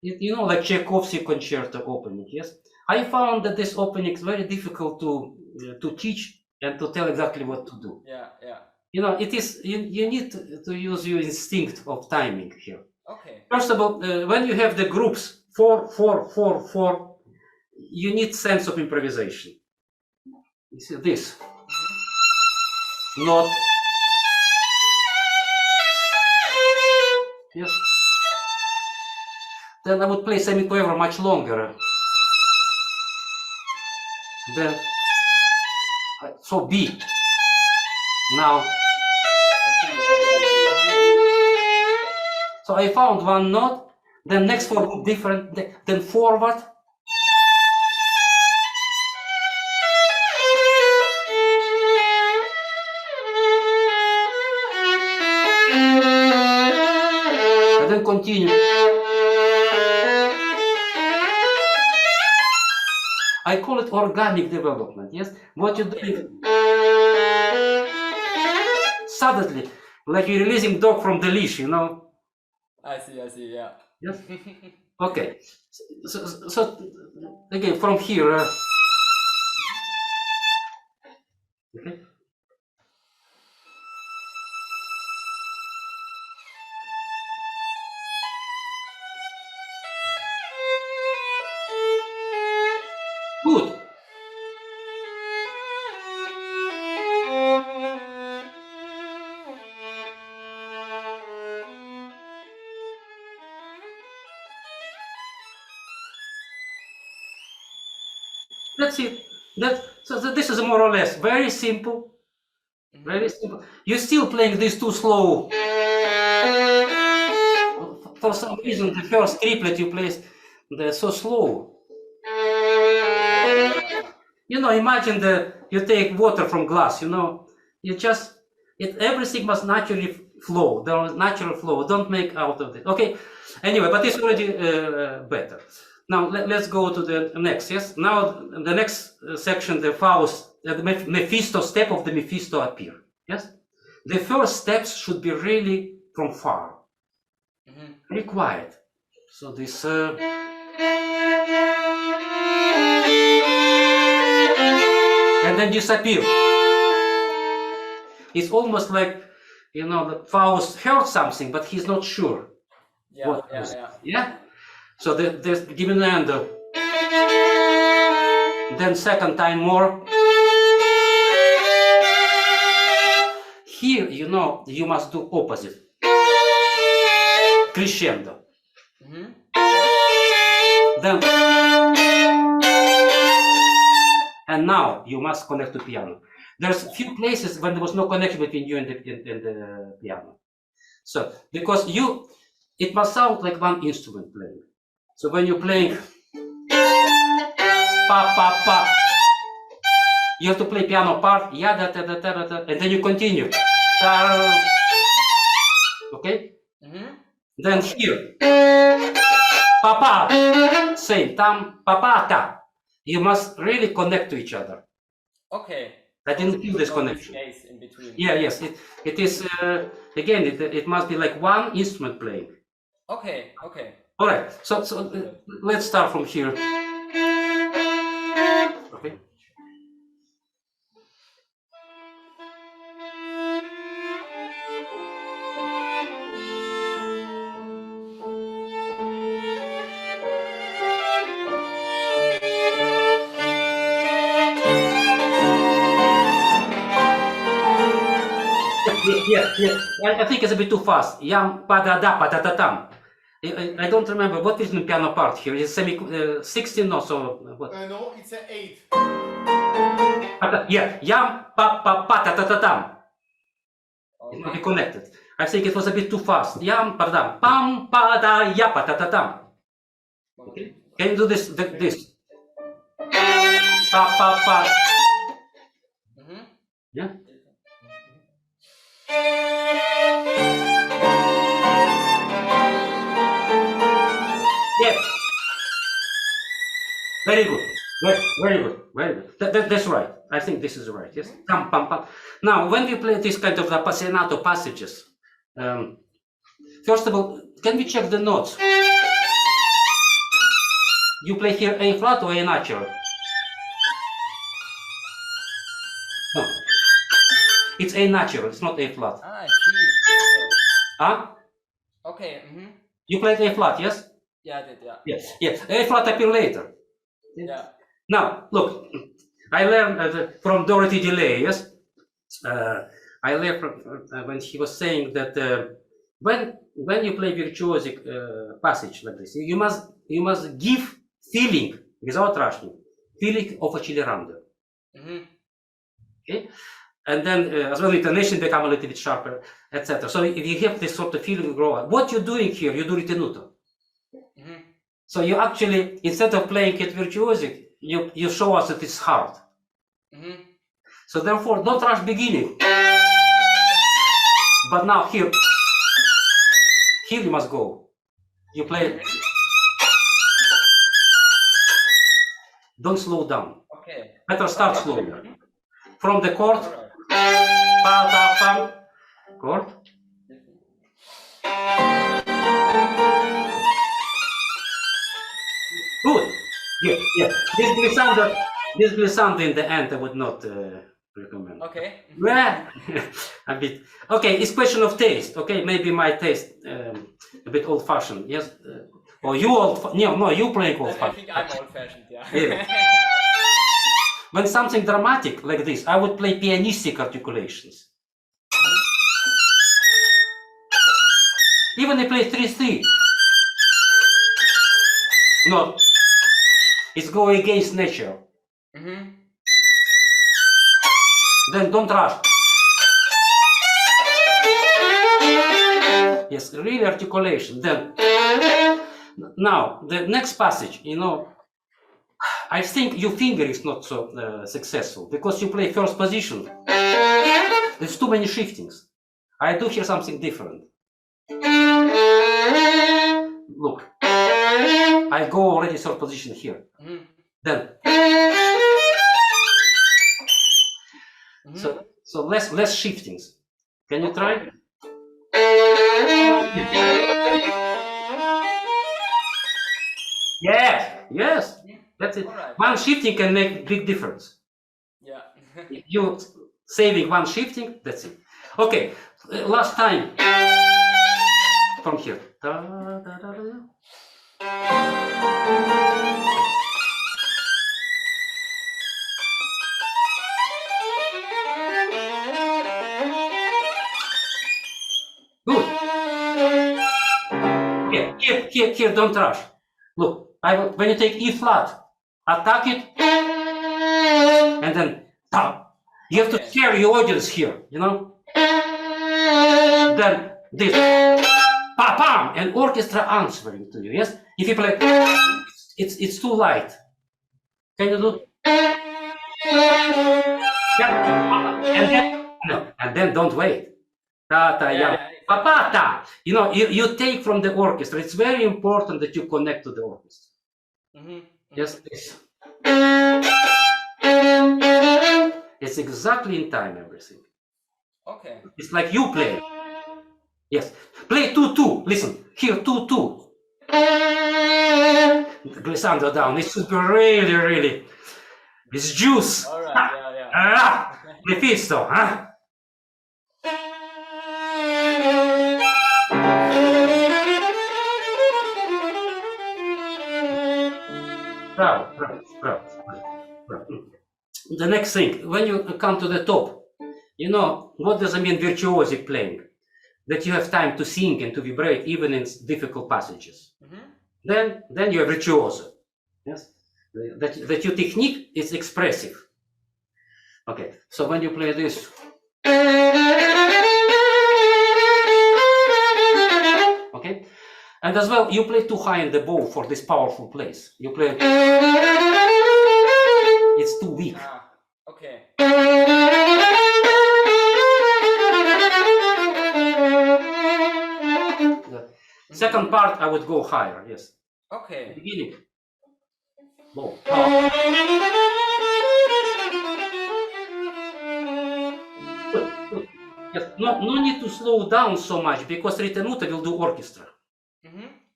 you know, like Tchaikovsky concerto opening, yes. I found that this opening is very difficult to teach and to tell exactly what to do. Yeah. You know, it is you need to use your instinct of timing here. Okay. First of all, when you have the groups 4, 4, 4, 4. You need sense of improvisation. You see this, not yes. Then I would play semiquaver much longer. Then so B. Now, so I found one note. Then next 4 different. Then forward. then continue. I call it organic development. Yes, what you do suddenly, like you're releasing dog from the leash, you know. I see, yeah. Yes. Okay. So again, from here. Okay. Good. That's it. So this is more or less very simple. Very simple. You're still playing this too slow. For some reason, the first triplet you play, they're so slow. You know, imagine you take water from glass. You know, everything must naturally flow. There is natural flow. Don't make out of it. Okay. Anyway, but it's already better. Now let's go to the next. Yes. Now the next section, the Faust, the Mephisto step of the Mephisto appear. Yes. The first steps should be really from far. Very quiet. So this. And then disappear. It's almost like, you know, the Faust heard something, but he's not sure. Yeah. So there's diminuendo. Then second time more. Here, you know, you must do opposite. Crescendo. Then. And now you must connect to piano. There's few places when there was no connection between you and the piano. So because it must sound like one instrument playing. So when you're playing pa pa pa, you have to play piano part, ya da da da da da, and then you continue. Okay. Then here, pa pa, same tam pa pa ta. You must really connect to each other. Okay. I didn't feel this connection. Space in between. Yeah, yes. It is again. It must be like one instrument playing. Okay. All right. So let's start from here. Okay. Yeah. I think it's a bit too fast. Yam pa da da pa da da tam. I don't remember what is the piano part here. It's 16 notes or what? No, it's an 8. Yeah, yam pa pa pa da da da tam. It must be connected. I think it was a bit too fast. Yam pa da pam pa da ya pa da da tam. Okay, can you do this? Pa pa pa. Yeah. Yes. Very good. Very good. That's right. I think this is right. Yes. Pam, pam, pam. Now, when we play this kind of the passionato passages, first of all, can we check the notes? You play here A flat or A natural? No. It's A natural. It's not A flat. I see. Huh? Okay. You played A flat, yes? Yeah, I did. Yeah. Yes. A flat appear later. Yeah. Now, look, I learned from Dorothy DeLay, yes? I learned from when he was saying that when you play virtuosic passage like this, you must give feeling without rushing, feeling of accelerando. Okay? And then as well, intonation become a little bit sharper, etc. So if you have this sort of feeling grow up, what you're doing here, you do ritenuto. So you actually, instead of playing it virtuosic, you show us that it's hard. So therefore, don't rush beginning. But now here here you must go. You play. Don't slow down. Okay. Better start slowly. From the chord, All right. pa, pa, pam, chord. Good. Yeah, yeah. This glissando in the end I would not recommend. Okay. Yeah, a bit. Okay, it's question of taste. Okay, maybe my taste a bit old-fashioned. Yes, or you old? No, you playing I old-fashioned. think I'm old-fashioned. Yeah. Yeah. When something dramatic like this, I would play pianistic articulations. Even I play 3/3. No, it's going against nature. Then don't rush. Yes, really articulation. Then now the next passage, you know, I think your finger is not so successful because you play first position. There's too many shiftings. I do here something different. Look, I go already third position here. Then so less shiftings. Can you try? Yes, that's it. Right. One shifting can make big difference. Yeah. If you saving one shifting, that's it. Okay, last time from here. Da, da, da, da. Good. Here, don't rush. Look, when you take E flat, attack it, and then tap. You have to share your audience here, you know. Then this, pa pam, and orchestra answering to you. Yes, if you play, it's too light. Can you do? Yeah. And then don't wait. Ta ta ya. Papata, you know, you take from the orchestra. It's very important that you connect to the orchestra. Yes, please. It's exactly in time, everything. Okay. It's like you play. Yes, play 2/2. Listen, here 2/2. Glissando down. It should be really. It's juice. All right. Yeah. Mephisto, huh? Bravo. The next thing, when you come to the top, you know, what does it mean virtuosic playing? That you have time to sing and to vibrate even in difficult passages. Then you are virtuoso. Yes? That your technique is expressive. Okay, so when you play this, okay, and as well, you play too high in the bow for this powerful place. You play, it's too weak. Okay. The second part, I would go higher, yes. Okay. Beginning, low. Yes, no need to slow down so much because ritenuta will do orchestra.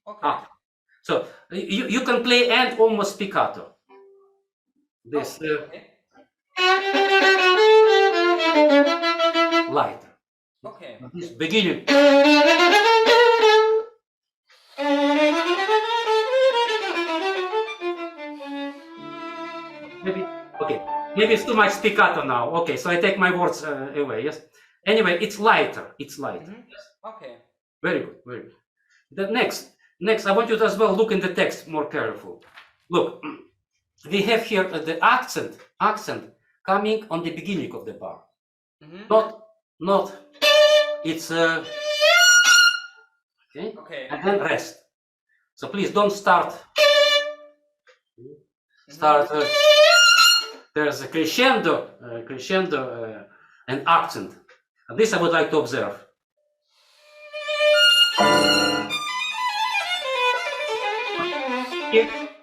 Okay. So you can play and almost spiccato. This lighter. Okay. This beginning. Maybe it's too much spiccato now. Okay, so I take my words away. Yes. Anyway, it's lighter. It's lighter. Yes. Okay. Very good. The next, I want you to as well look in the text more careful. Look, we have here the accent coming on the beginning of the bar. Not. It's okay. And then rest. So please don't start. There's a crescendo, and accent. And this I would like to observe.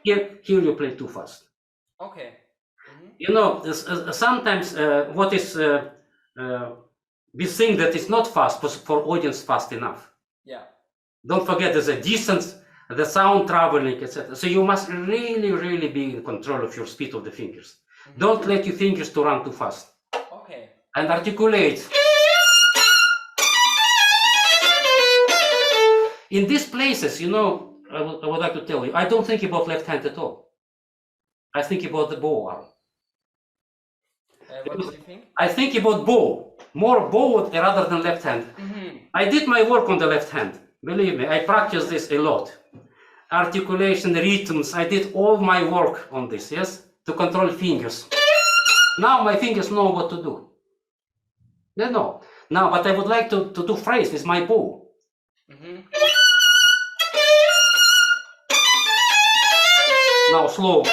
Here you play too fast. Okay. You know, sometimes what is we think that it's not fast for audience fast enough. Yeah. Don't forget there's a distance, the sound traveling, etc. So you must really be in control of your speed of the fingers. Don't let your fingers to run too fast. Okay. And articulate. In these places, you know, I would like to tell you, I don't think about left hand at all. I think about the bow arm. What do you think? I think about bow, more bow rather than left hand. I did my work on the left hand. Believe me, I practiced this a lot. Articulation, rhythms, I did all my work on this, yes, to control fingers. Now my fingers know what to do. They know. Now, but I would like to do phrase with my bow. Now slow.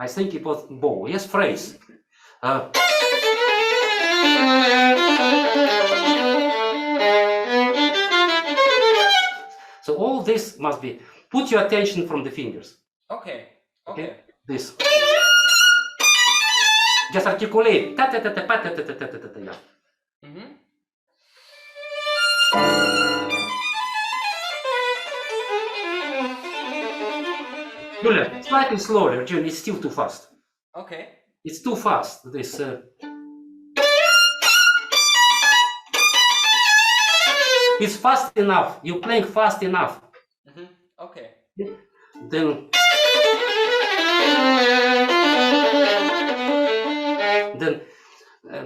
I think about bow, yes, phrase. So all this must be, put your attention from the fingers. Okay. Okay. This. Just articulate. Yeah. Julian, slightly slower, Julian, it's still too fast. Okay. It's too fast, this. It's fast enough, you're playing fast enough. Okay. Then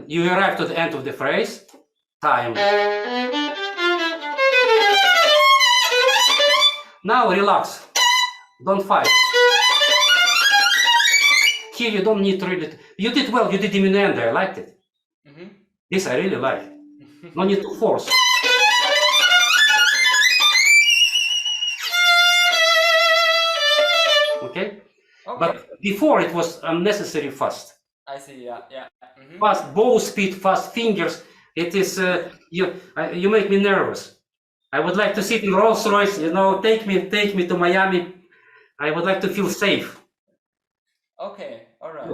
you arrive to the end of the phrase, time. Now relax, don't fight. Here you don't need to really, you did well, you did diminuendo, I liked it. This I really like, no need to force. Okay? But before it was unnecessary fast. I see, yeah. Fast bow speed, fast fingers. It is, you make me nervous. I would like to sit in Rolls Royce, you know, take me to Miami. I would like to feel safe. Okay, all right.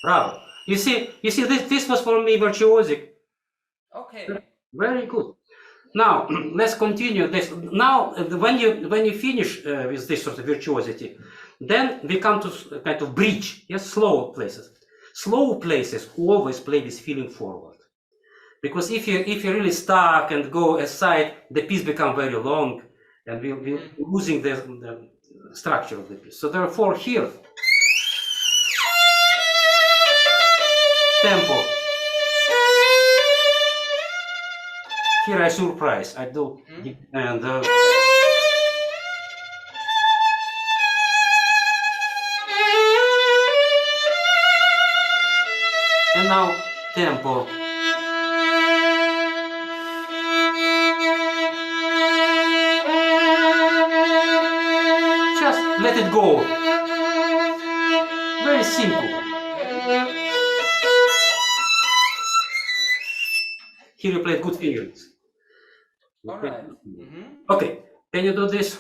Bravo. You see, this was for me virtuosic. Okay. Very good. Now let's continue this. Now, when you finish with this sort of virtuosity, then we come to kind of bridge. Yes, slow places. Slow places always play with feeling forward, because if you really stuck and go aside, the piece becomes very long, and we're losing the structure of the piece. So therefore, here, tempo. Here I surprise. I do, and now tempo. Just let it go. Very simple. Here you play good fingers. All right. Okay, can you do this?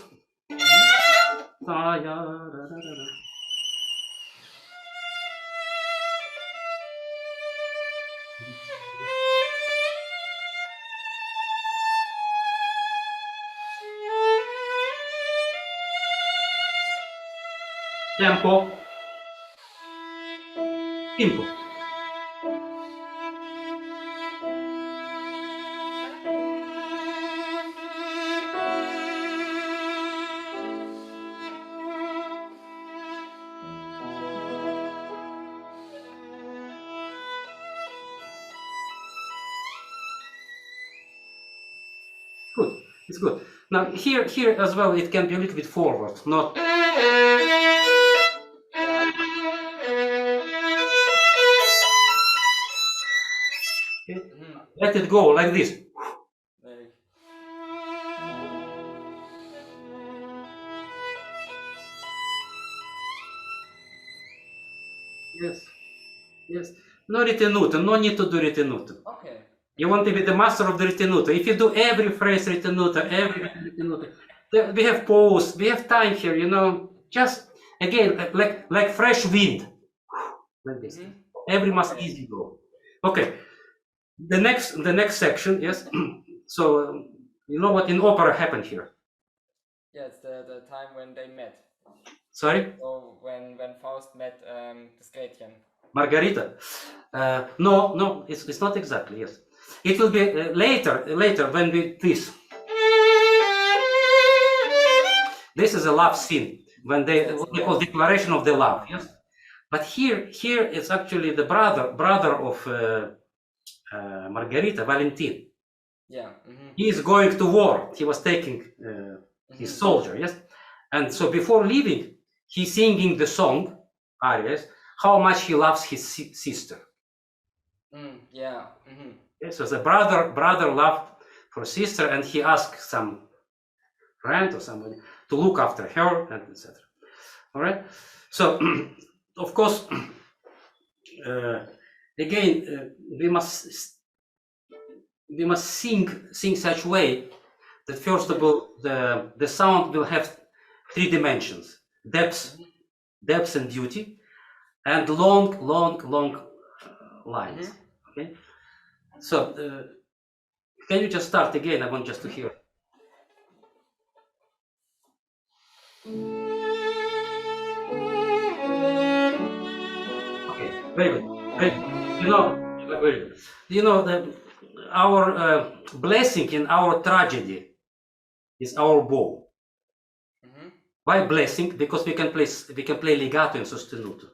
Tempo. Tempo. Good, it's good. Now here as well, it can be a little bit forward, not. Okay. Let it go like this. No ritenuto, no need to do ritenuto. Okay. You want to be the master of the ritenuto. If you do every phrase ritenuto, every ritenuto, we have pause, we have time here, you know, just again, like fresh wind, like this. Every must easy go. Okay, the next section, yes. So you know what in opera happened here? Yes, the time when they met. Sorry? So when Faust met the Tzigane. Margarita? No, it's not exactly, yes. It will be later when we this. This is a love scene, when what they call declaration of the love, yes? But here it's actually the brother of Margarita, Valentin. Yeah. He is going to war. He was taking his soldier, yes? And so before leaving, he's singing the song, arias, how much he loves his sister. Yeah. Yes, so the brother love for sister, and he asked some friend or somebody to look after her, and etc. All right. So, of course, again, we must sing such way that first of all the sound will have 3 dimensions: depth and beauty, and long lines. Okay. So, can you just start again? I want just to hear. Okay, very good. You know, very good. You know, our blessing in our tragedy is our bow. Why blessing? Because we can play legato and sostenuto.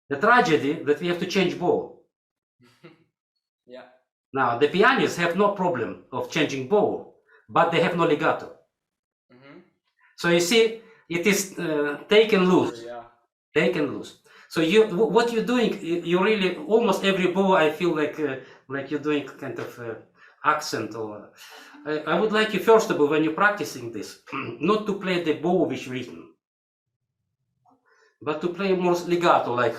The tragedy that we have to change bow. Yeah. Now the pianists have no problem of changing bow, but they have no legato. So you see, it is taken loose. Yeah. Taken loose. So what you're doing, you really almost every bow. I feel like you're doing kind of accent, or I would like you first of all, when you're practicing this, not to play the bow which written, but to play more legato, like.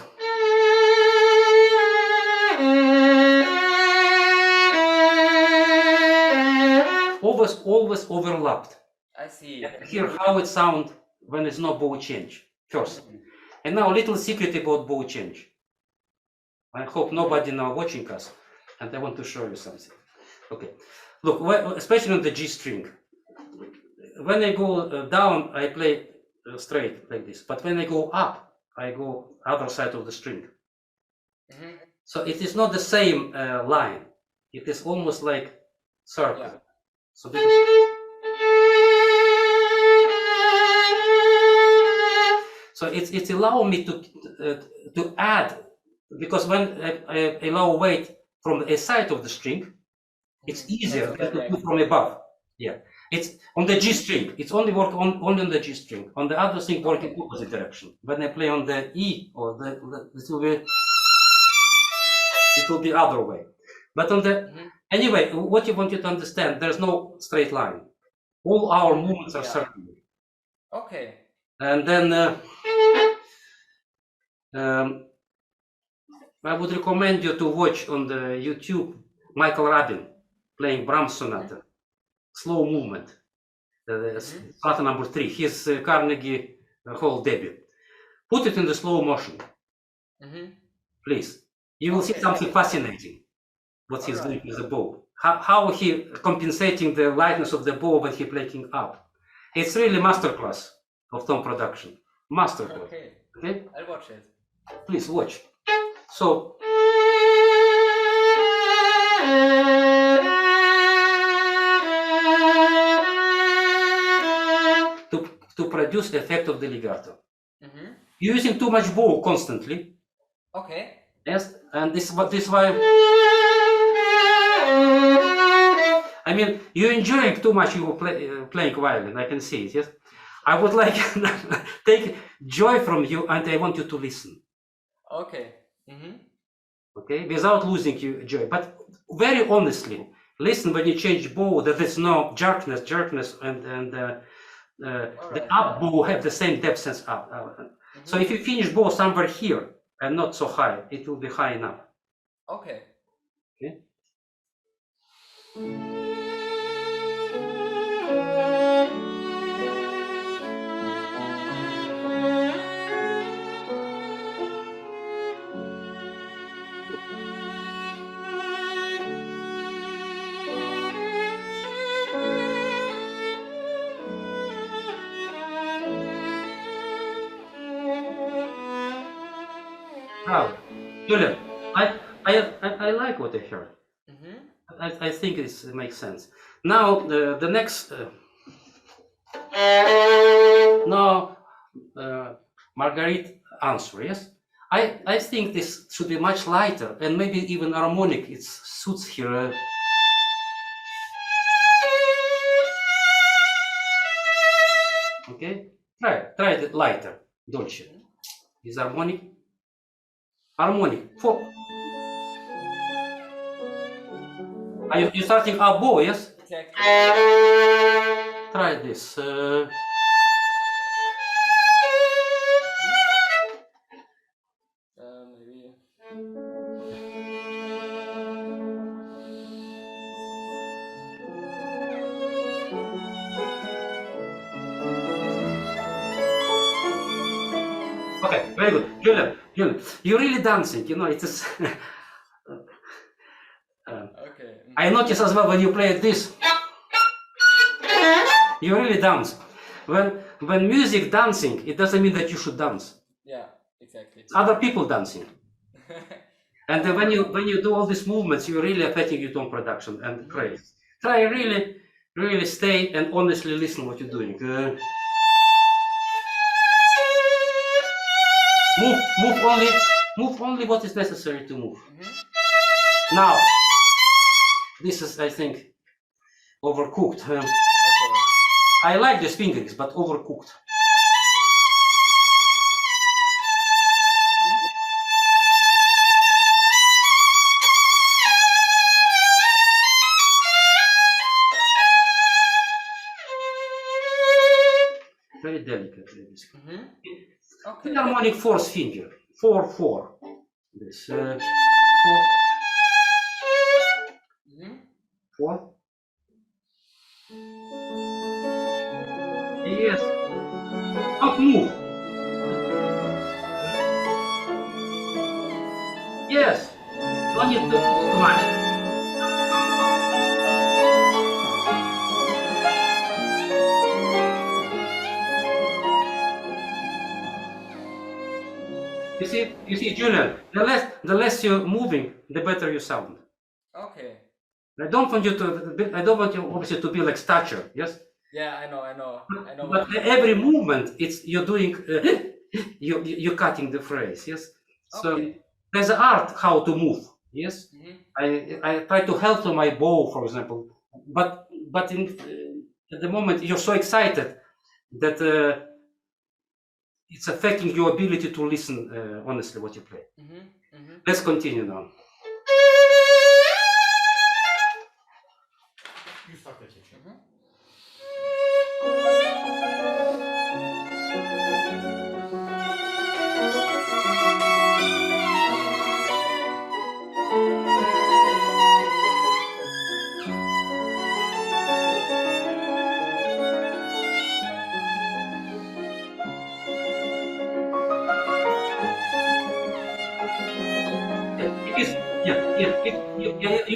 Always overlapped. I see. Hear how it sounds when there's no bow change first. And now a little secret about bow change. I hope nobody now watching us, and I want to show you something. Okay, look, especially on the G string. When I go down, I play straight like this. But when I go up, I go other side of the string. So it is not the same line. It is almost like circle. Yeah. So it's allow me to add, because when I allow weight from a side of the string, it's easier than to do from above. Yeah, it's on the G string. It's only work only on the G string. On the other string, work in opposite direction. When I play on the E or it will be other way. But on the anyway, what you want you to understand, there's no straight line. All our movements are circular. Okay. And then I would recommend you to watch on the YouTube Michael Rabin playing Brahms Sonata, slow movement, Sonata number 3, his Carnegie Hall debut. Put it in the slow motion, please. You will see something fascinating. What he's doing with the bow, how he compensating the lightness of the bow when he playing up. It's really masterclass of tone production. Masterclass. Okay, I'll watch it. Please watch. So to produce the effect of the legato, you're using too much bow constantly. Okay. Yes, and this is why. I mean, you're enjoying too much. You playing violin. I can see it. Yes, I would like take joy from you, and I want you to listen. Okay. Okay, without losing your joy, but very honestly, listen when you change bow. That there's no jerkness, and the up bow have the same depth as up. So if you finish bow somewhere here and not so high, it will be high enough. Okay. Okay. Bravo. Julian, I like what I heard. I think it makes sense. Now the next now Marguerite answer, yes. I think this should be much lighter and maybe even harmonic. It suits here. Okay, try it lighter, dolce. Is harmonic. For are you starting oboe, yes? Exactly. Try this. Maybe. Okay, very good. Julian, you're really dancing, you know, it is. Okay. I notice as well when you play this, you really dance. When music dancing, it doesn't mean that you should dance. Yeah, exactly. It's other people dancing. And then when you do all these movements, you're really affecting your tone production and praise. Try really stay and honestly listen what you're doing. Move only what is necessary to move. Now, this is, I think, overcooked. Okay. I like these fingerings, but overcooked. Very delicate. Okay. Harmonic fourth finger. 4/4. This 4. 4. Yes. Don't move. Yes. Don't need to move too much. You see, Julian, the less you're moving, the better you sound. Okay. I don't want you obviously to be like stature, yes? Yeah, I know. But every movement, you're doing, you're cutting the phrase, yes? So Okay. there's an art how to move, yes? I try to help to my bow, for example, but at the moment you're so excited that it's affecting your ability to listen honestly what you play. Let's continue now. You start the teaching.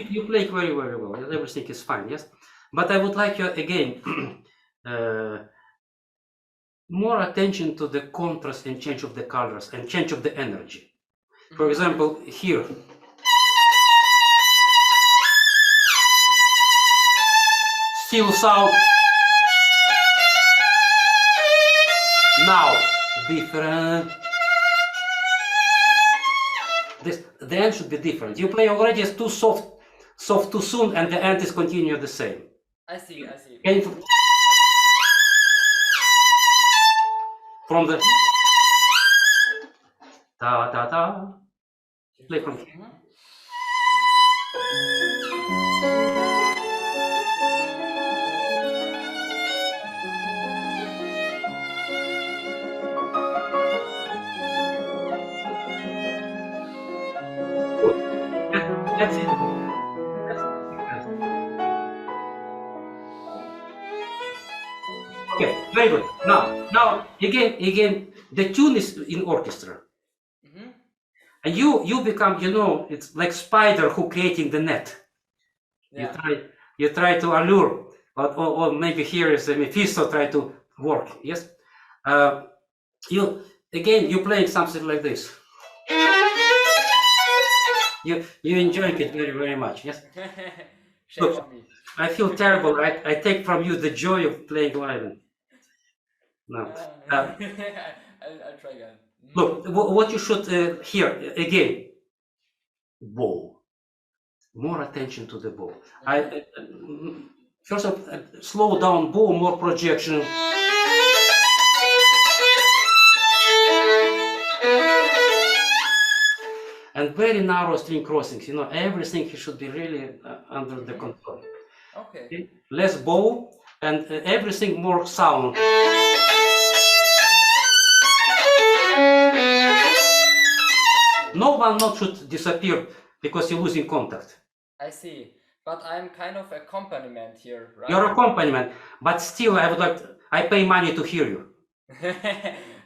You play very well. Everything is fine, yes. But I would like you again more attention to the contrast and change of the colors and change of the energy. For example, here. Still sound. Now different. The end should be different. You play already as too soft too soon, and the end is continue the same. I see. From the ta ta ta. Play from here. That's it. That's it. Okay, very good. Now again, the tune is in orchestra, and you become, it's like spider who creating the net. Yeah. You try to allure, or maybe here is Mephisto try to work. Yes, you playing something like this. You enjoying it very, very much. Yes. Shame Look, on me. I feel terrible. I take from you the joy of playing violin. No. I'll try again. Look, what you should hear again. Bow. More attention to the bow. First of all, slow down bow, more projection. And very narrow string crossings. Everything should be really under the control. Okay. Less bow and everything more sound. No one note should disappear because you're losing contact. I see. But I'm kind of accompaniment here, right? You're accompaniment, but still I pay money to hear you.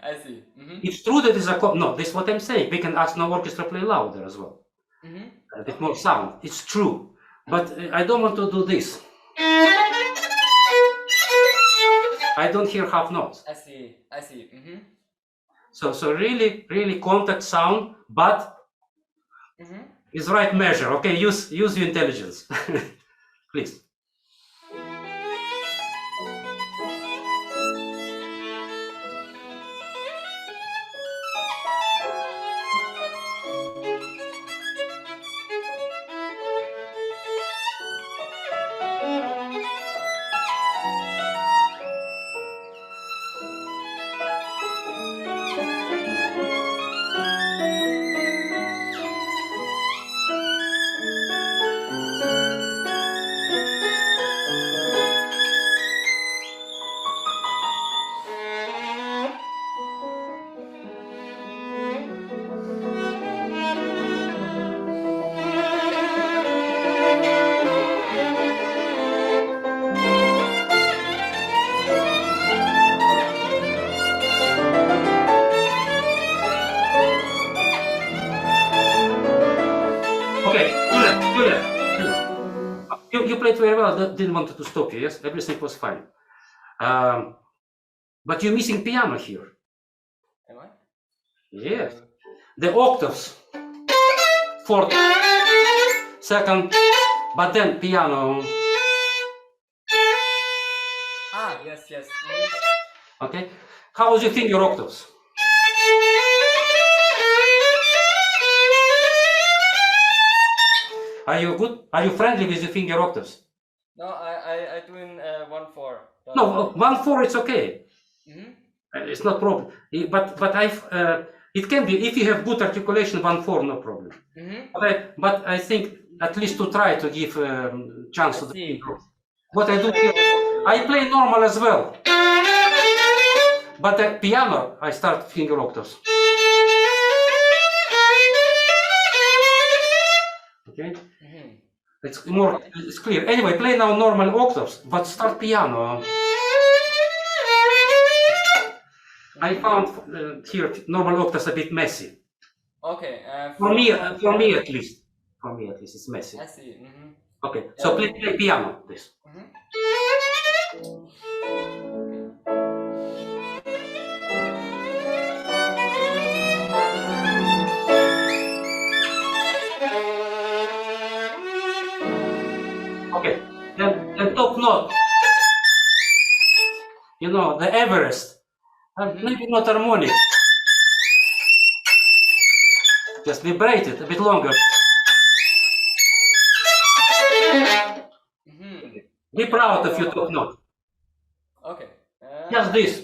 I see. It's true that it's no, this is what I'm saying. We can ask no orchestra play louder as well. A bit more sound. It's true. But I don't want to do this. I don't hear half notes. I see. So really contact sound, but it's right measure. Okay, use your intelligence. Please. You played very well. Didn't want to stop you. Yes, everything was fine. But you're missing piano here. Am I? Yes. The octaves. Fourth, second, but then piano. Yes. Okay. How was your finger octaves? Are you good? Are you friendly with your finger octaves? No, I doing 1/4. No, 1/4 it's okay. It's not problem. But it can be, if you have good articulation, 1/4 no problem. But I think at least to try to give chance to the finger. What I do here, I play normal as well. But the piano, I start finger octaves. Okay. It's clear. Anyway, play now normal octaves, but start piano. I found here normal octaves a bit messy. Okay. For me at least. For me at least, it's messy. I see. Okay, so play piano, please. Okay, then top note. The Everest. Maybe not harmonic. Just vibrate it a bit longer. Be proud of your top note. Okay. Just this.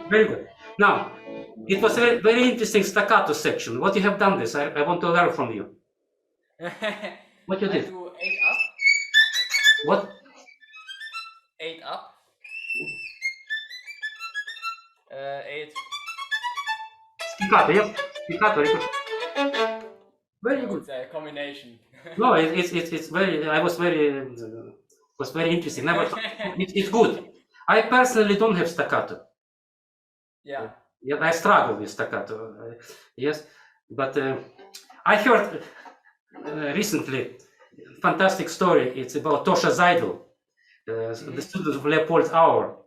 Very good. Now, it was a very interesting staccato section. What you have done this, I want to learn from you. What you did? I do 8 up. What? 8 up. 8. Staccato, yes? Staccato, very good. It's a combination. No, it's very. I was very interesting. Never. It's good. I personally don't have staccato. Yeah. Yeah, I struggle with staccato. Yes, but I heard recently fantastic story. It's about Tosha Zaidel, the student of Leopold Auer.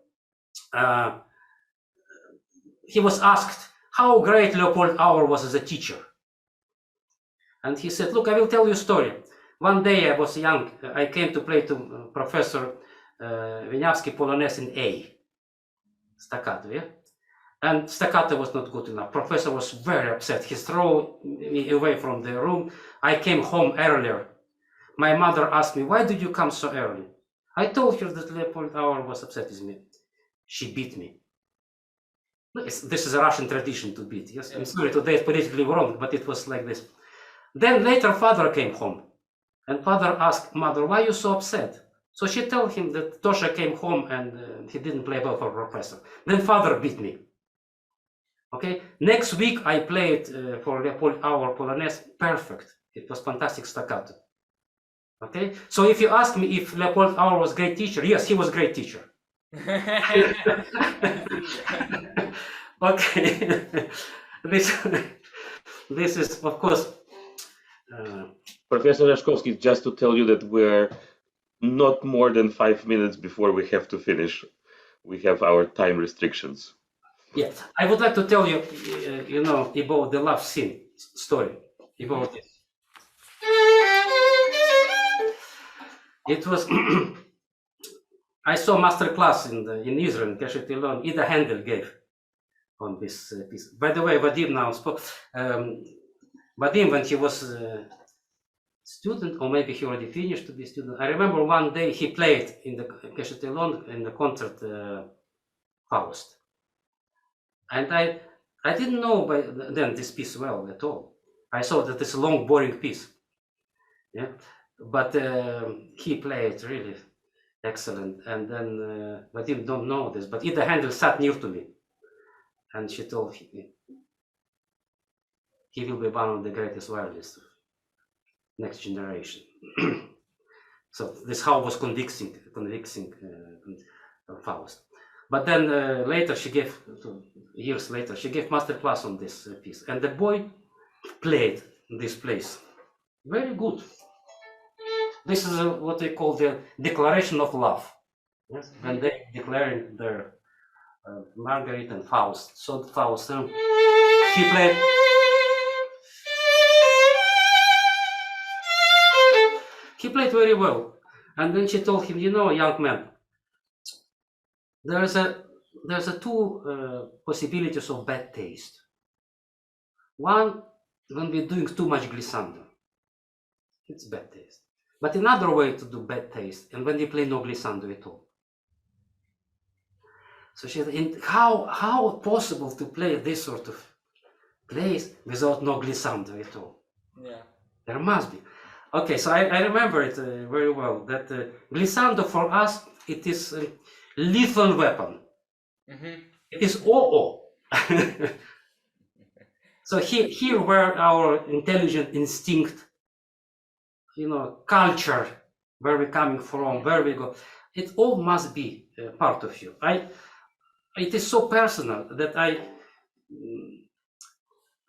He was asked how great Leopold Auer was as a teacher. And he said, look, I will tell you a story. One day I was young. I came to play to Professor Wieniawski Polonaise in A. Staccato, yeah? And staccato was not good enough. Professor was very upset. He threw me away from the room. I came home earlier. My mother asked me, why did you come so early? I told her that Leopold Auer was upset with me. She beat me. This is a Russian tradition to beat, yes? I'm sorry, today it's politically wrong, but it was like this. Then later father came home. And father asked mother, why are you so upset? So she told him that Tosha came home and he didn't play well for professor. Then father beat me. Okay, next week I played for Leopold Auer Polonaise, perfect. It was fantastic staccato. Okay, so if you ask me if Leopold Auer was a great teacher, yes, he was a great teacher. Okay, this is of course. Professor Rashkovsky, just to tell you that we're not more than 5 minutes before we have to finish. We have our time restrictions. Yes, I would like to tell you, about the love scene story. About this. It was. I saw Masterclass in Israel, in Keshet Eilon. Ida Handel gave on this piece. By the way, Vadim now spoke. Vadim, when he was a student, or maybe he already finished to be a student. I remember one day he played in the Keshet Eilon in the concert Faust. And I didn't know by then this piece well at all. I saw that it's a long, boring piece. Yeah, but he played really excellent. And then Vadim don't know this, but Ida Handel sat near to me, and she told me he will be one of the greatest violinists of next generation. So this how was convincing Faust. But then later years later, she gave masterclass on this piece, and the boy played this place very good. This is what they call the declaration of love. Yes, when they declaring their Margaret and Faust. So Faust, he played. He played very well, and then she told him, young man, there's a two possibilities of bad taste. One, when we're doing too much glissando, it's bad taste. But another way to do bad taste, and when we play no glissando at all. So she said, how possible to play this sort of place without no glissando at all? Yeah. There must be. Okay, so I remember it very well, that glissando for us, it is a lethal weapon. Mm-hmm. It is OO. So here where our intelligent instinct, culture, where we're coming from, where we go, it all must be part of you. It is so personal that I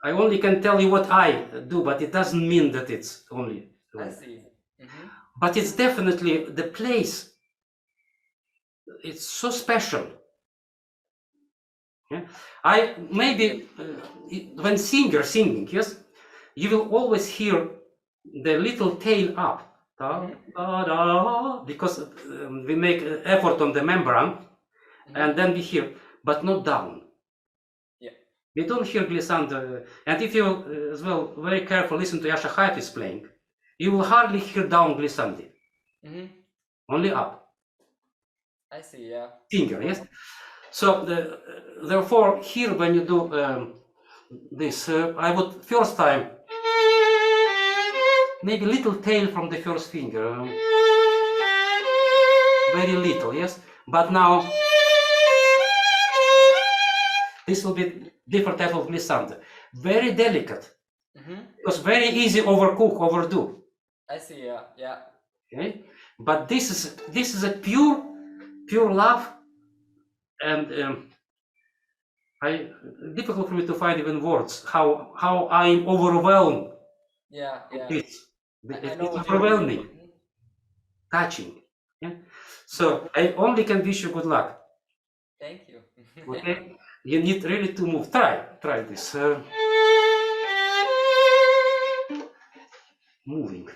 only can tell you what I do, but it doesn't mean that it's only. I see. Mm-hmm. But it's definitely the place. It's so special. Yeah? When singer singing, yes, you will always hear the little tail up, da, da, da, because we make effort on the membrane, and then we hear, but not down. Yeah. We don't hear glissando, and if you as well very careful listen to Yasha Haifis playing, you will hardly hear down glissando. Mm-hmm. Only up. I see. Yeah. Finger, yes. So therefore, here when you do this, I would first time maybe little tail from the first finger, very little, yes. But now This will be different type of glissando. Very delicate. Mm-hmm. It was very easy overcook, overdo. I see. Yeah. Yeah. Okay, but this is a pure love, and difficult for me to find even words how I'm overwhelmed. Yeah. Yeah. It's I know it's what you mean. overwhelming, Mhm. touching. Yeah? So I only can wish you good luck. Thank you. Okay, you need really to move. Try this. Moving.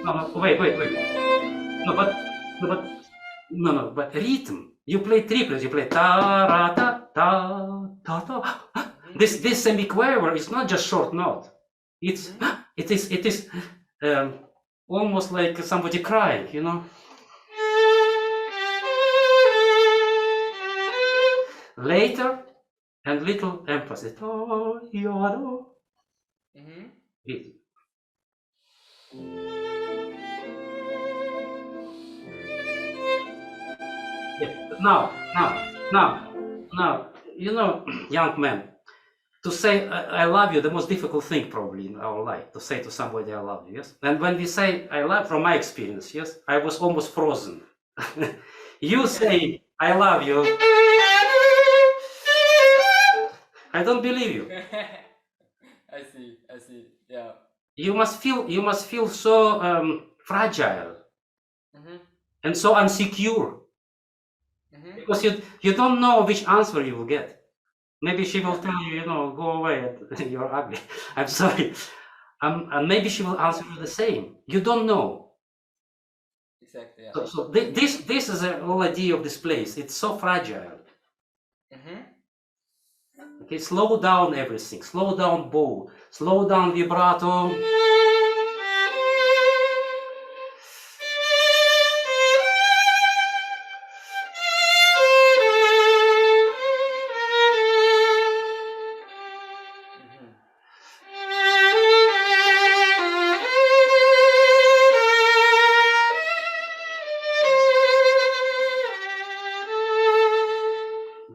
No, wait. No, but rhythm. You play triplets. You play ta ra ta ta ta ta. This semiquaver is not just short note. It is almost like somebody crying, you know. Later and little emphasis. Oh, Mm-hmm. Rhythm. Yeah. Now, you know, young man, to say I love you, the most difficult thing probably in our life, to say to somebody I love you, yes? And when we say I love, from my experience, yes, I was almost frozen. You say I love you, I don't believe you. I see. Yeah. You must feel so fragile Mm-hmm. and so insecure, Mm-hmm. because you don't know which answer you will get. Maybe she will tell you, you know, go away, you're ugly. I'm sorry. And maybe she will answer you the same. You don't know. Exactly. Yeah. So this is the whole idea of this place. It's so fragile. Mm-hmm. Okay, slow down everything. Slow down bow. Slow down vibrato.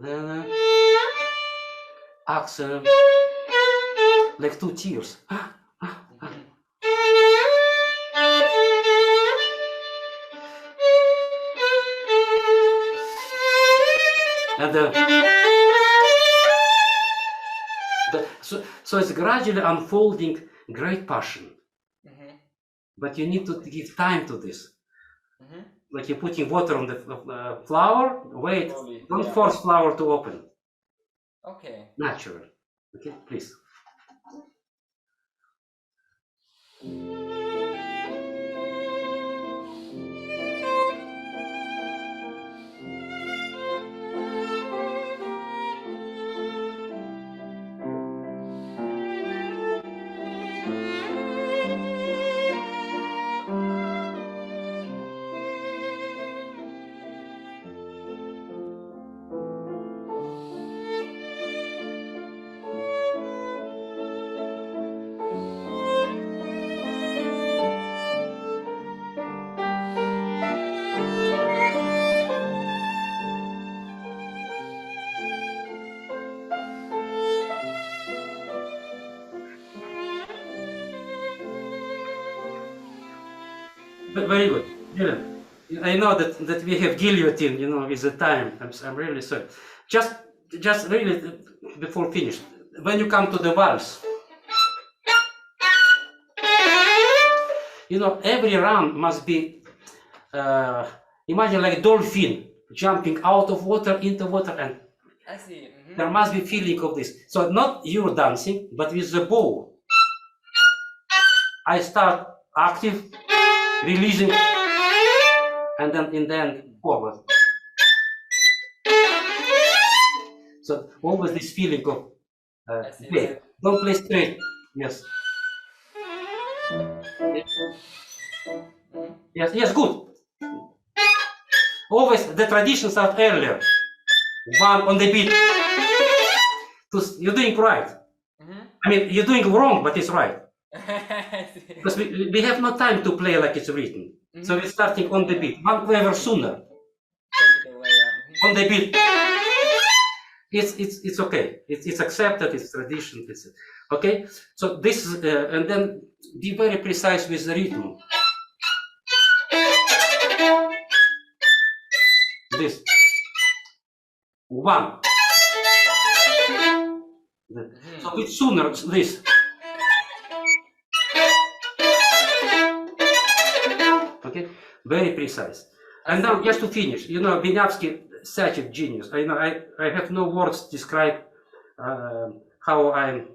Then accent, like two tears. And so it's gradually unfolding great passion, Mm-hmm. but you need to give time to this. Mm-hmm. Like you're putting water on the flower. Wait, Slowly, don't yeah. force flower to open. Okay. Natural. Okay, please. Very good. Yeah. I know that we have guillotine, you know, with the time. I'm really sorry. Just really before finish, when you come to the waltz, you know, every round must be imagine like a dolphin jumping out of water into water, and I see. Mm-hmm. there must be feeling of this. So not you dancing, but with the bow. I start active, releasing, and then in the end forward. So always this feeling of I see. wait, don't play straight. Yes. Mm-hmm. Yes, good. Always the tradition starts earlier. One on the beat. You're doing right. Mm-hmm. I mean, you're doing wrong, but it's right. I see. Because we have no time to play like it's written. So we're starting on the beat. One clever sooner. Take it away. Yeah. on the beat. It's okay. It's accepted. It's tradition. It's okay. So this and then be very precise with the rhythm. This one. So it's sooner this. Okay, very precise. And now just to finish, you know, Wieniawski, such a genius. I know I have no words to describe how I'm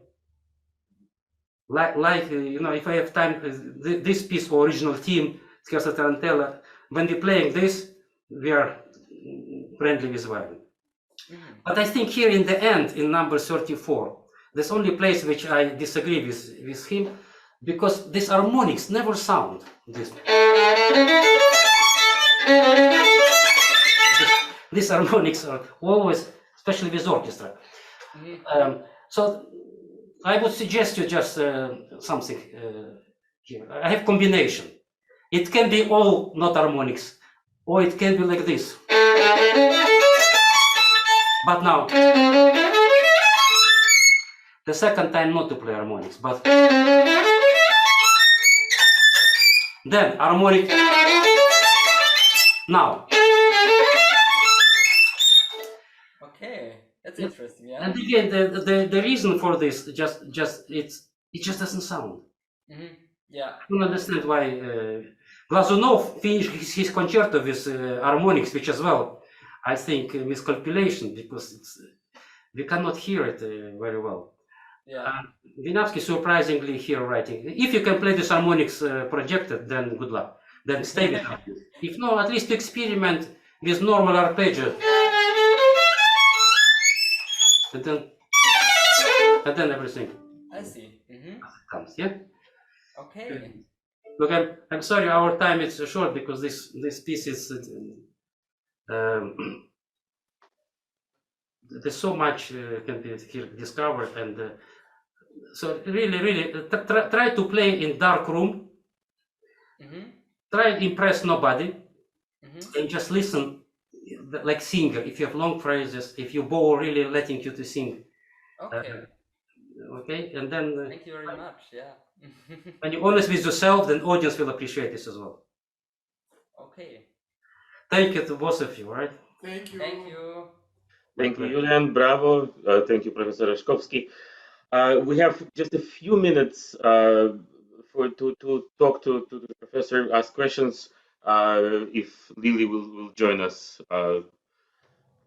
like you know, if I have time, this piece for original theme, Scherzo Tarantella. When we're playing this, we are friendly with violin. But I think here in the end, in number 34, there's only place which I disagree with him, because these harmonics never sound this. These harmonics are always, especially with orchestra. So I would suggest you just something here. I have combination. It can be all not harmonics, or it can be like this. But now, the second time not to play harmonics, but then harmonic now. Okay, that's interesting. Yeah. And again, the reason for this it just doesn't sound. Yeah. I don't understand why Glazunov finished his concerto with harmonics, which as well, I think, with calculation, because we cannot hear it very well. Yeah. Wieniawski surprisingly here writing. If you can play this harmonics projected, then good luck. Then stay with it. If no, at least experiment with normal arpeggio. And then everything I see. comes, yeah? Okay. Look, I'm sorry, our time is short because this piece is there's so much can be here discovered, and so really try to play in dark room. Try to impress nobody, and just listen like singer. If you have long phrases, if you bow really letting you to sing. Okay. Okay, and then Thank you very much. Yeah. when you're honest with yourself, then audience will appreciate this as well. Okay. Thank you to both of you, right? Thank you. Thank you. Thank you, Julian. Bravo. Thank you, Professor Rashkovsky. We have just a few minutes to talk to the professor, ask questions. If Lily will join us,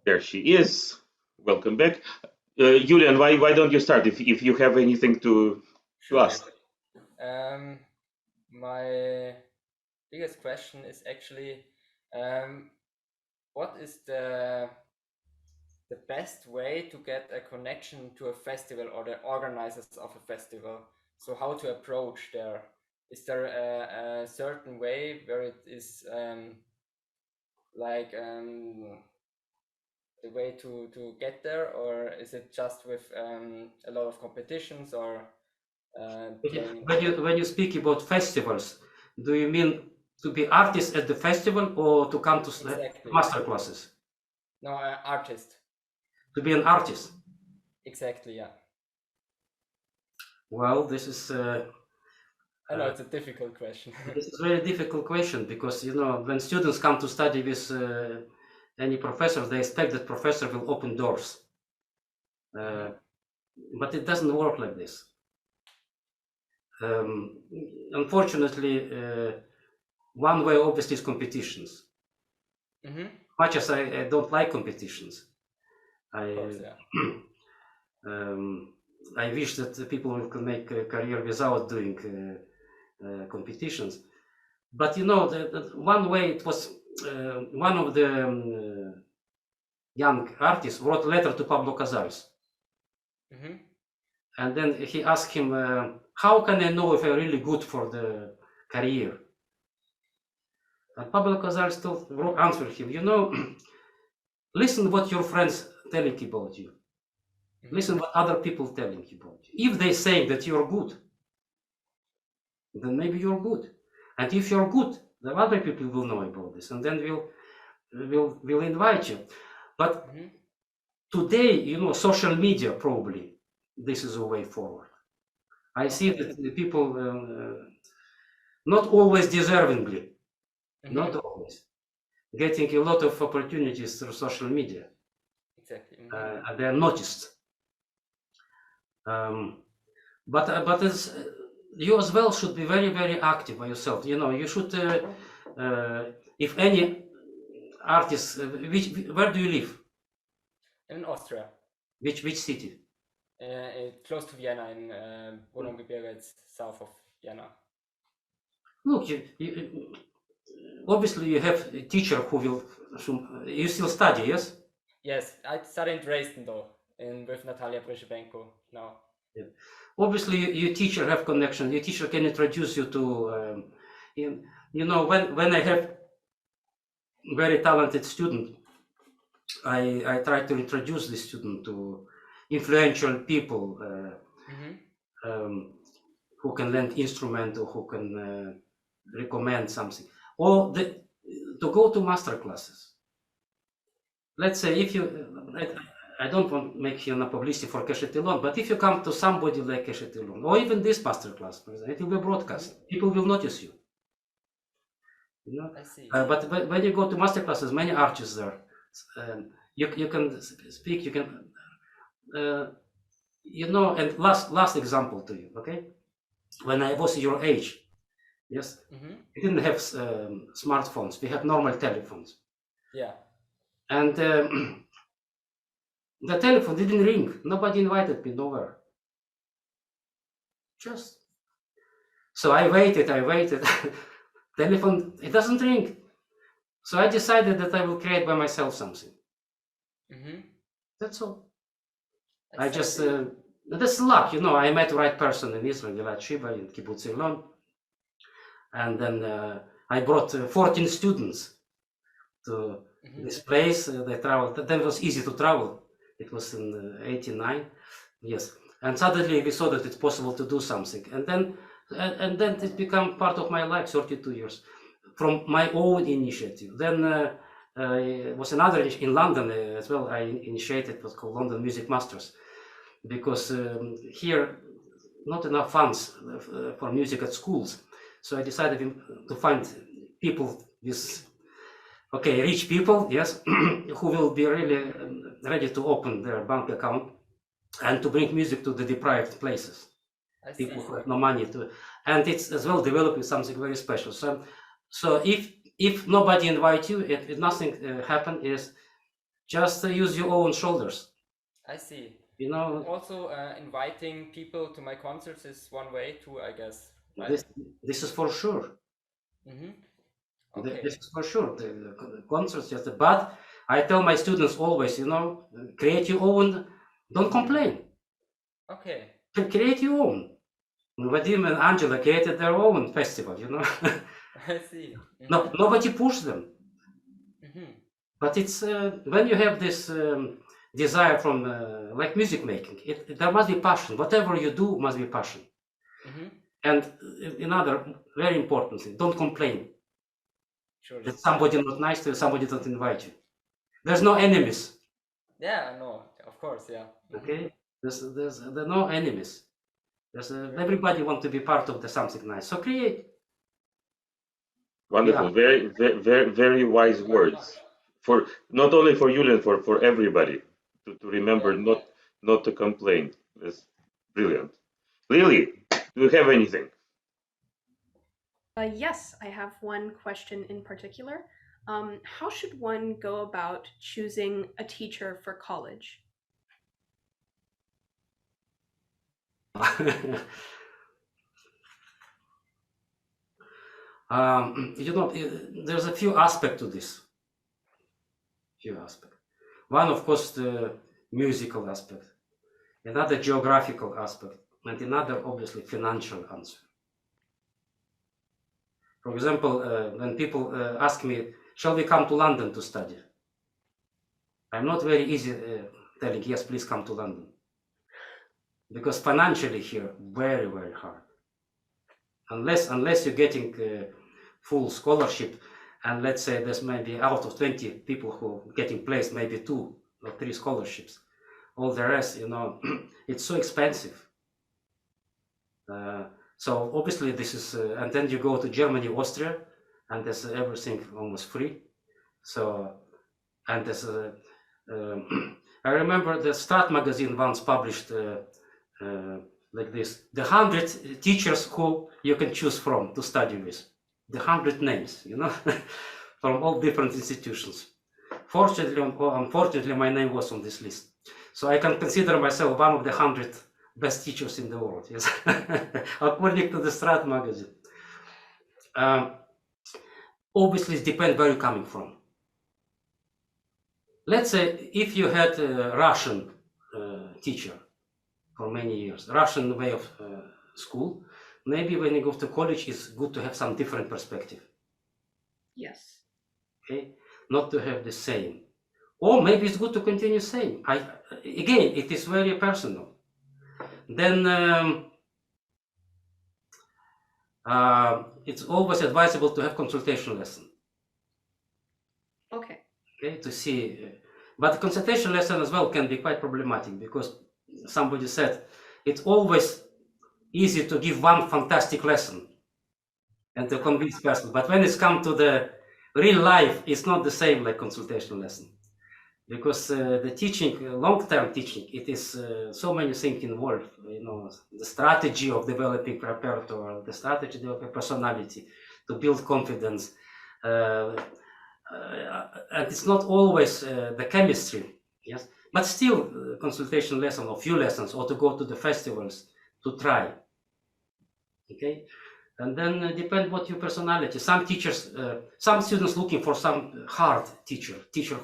there she is. Welcome back. Julian, why don't you start if you have anything to ask? My biggest question is actually, what is the best way to get a connection to a festival or the organizers of a festival? So how to approach there? Is there a certain way where it is the way to get there, or is it just with a lot of competitions, or when you speak about festivals, do you mean to be artist at the festival or to come to master classes? No, artist. To be an artist. Exactly, yeah. Well, this is I know it's a difficult question. This is a very difficult question, because you know, when students come to study with any professor, they expect that professor will open doors, but it doesn't work like this. Unfortunately, one way obviously is competitions. Much as I don't like competitions, I wish that people could make a career without doing competitions. But you know, the one way it was one of the young artists wrote a letter to Pablo Casals, and then he asked him, how can I know if I'm really good for the career? And Pablo Casals answered him, you know, listen what your friends telling about you. Listen what other people telling you about you. If they say that you're good, then maybe you're good. And if you're good, the other people will know about this, and then we'll invite you. But today, you know, social media probably this is a way forward. I see that the people, not always deservingly, not always, getting a lot of opportunities through social media. Exactly. And they are noticed. But as, you as well should be very, very active by yourself. You know, you should, if any artist, where do you live? In Austria. Which city? Close to Vienna, in Wohngebirge, it's south of Vienna. Look, obviously you have a teacher who will, you still study, yes? Yes, I study in Dresden though, with Natalia Brzebenko now. Yeah. Obviously your teacher have connection, your teacher can introduce you to, you know, when I have very talented student, I try to introduce the student to influential people who can lend instrument or who can recommend something, or to go to master classes. Let's say if you, I don't want to make here a publicity for Keshet Eilon, but if you come to somebody like Keshet Eilon, or even this master class, for example, it will be broadcast. People will notice you. You know? I see. But when you go to master classes, many artists there. You can speak. You can, you know. And last example to you, okay? When I was your age, yes, we didn't have smartphones. We had normal telephones. Yeah. And the telephone didn't ring. Nobody invited me nowhere. Just so I waited. Telephone, it doesn't ring. So I decided that I will create by myself something. That's all. I just that's luck, you know. I met the right person in Israel, Gilad Shiba in Kibbutz Eilon, and then I brought 14 students to this place. They traveled. Then it was easy to travel. It was in '89, yes. And suddenly we saw that it's possible to do something, and then it became part of my life. 32 years from my own initiative. Then was another in London as well. I initiated what's called London Music Masters, because here not enough funds for music at schools. So I decided to find people with, rich people, yes, who will be really ready to open their bank account and to bring music to the deprived places. People who have no money to, and it's as well developing something very special. So if nobody invite you, if nothing happen, is just use your own shoulders. I see. You know. Also, inviting people to my concerts is one way too, I guess. Right? This is for sure. Okay. This is for sure. The concerts, yes. But I tell my students always, you know, create your own. Don't complain. Okay. Create your own. Vadim and Angela created their own festival, you know. I see. No, nobody pushed them. But it's when you have this desire from like music making, there must be passion. Whatever you do must be passion. And another very important thing: don't complain. Sure. That somebody not nice to you, somebody don't invite you. There's no enemies. Yeah, no, of course, yeah. Okay, there's no enemies. Everybody want to be part of the something nice. So create. Wonderful, very, very, very wise words. For not only for Julian, for everybody to remember not to complain. That's brilliant. Lily, do you have anything? Yes, I have one question in particular. How should one go about choosing a teacher for college? You know, there's a few aspects to this. One, of course, the musical aspect, another geographical aspect, and another, obviously, financial answer. For example, when people ask me, shall we come to London to study? I'm not very easy telling, yes, please come to London. Because financially here, very, very hard. Unless you're getting full scholarship. and let's say there's maybe out of 20 people who getting placed, maybe 2 or 3 scholarships. All the rest, it's so expensive. So obviously this is, and then you go to Germany, Austria, and there's everything almost free. So, and there's, I remember the Start magazine once published like this, the 100 teachers who you can choose from to study with, the 100 names, from all different institutions. Fortunately or unfortunately, my name was on this list. So I can consider myself one of the 100 best teachers in the world, yes, according to the Strat magazine. Obviously, it depends where you're coming from. Let's say if you had a Russian teacher for many years, Russian way of school, maybe when you go to college, it's good to have some different perspective. Yes. Okay, not to have the same. Or maybe it's good to continue same. Again, it is very personal. Then it's always advisable to have consultation lesson. Okay. Okay, to see. But the consultation lesson as well can be quite problematic because somebody said it's always easy to give one fantastic lesson and to convince person. But when it's come to the real life, it's not the same like consultation lesson. Because the teaching, long-term teaching, it is so many things involved. The strategy of developing repertoire, the strategy of developing personality, to build confidence, and it's not always the chemistry. Yes, but still, consultation lesson or few lessons, or to go to the festivals to try. Okay. And then depend what your personality. Some teachers, some students looking for some hard teacher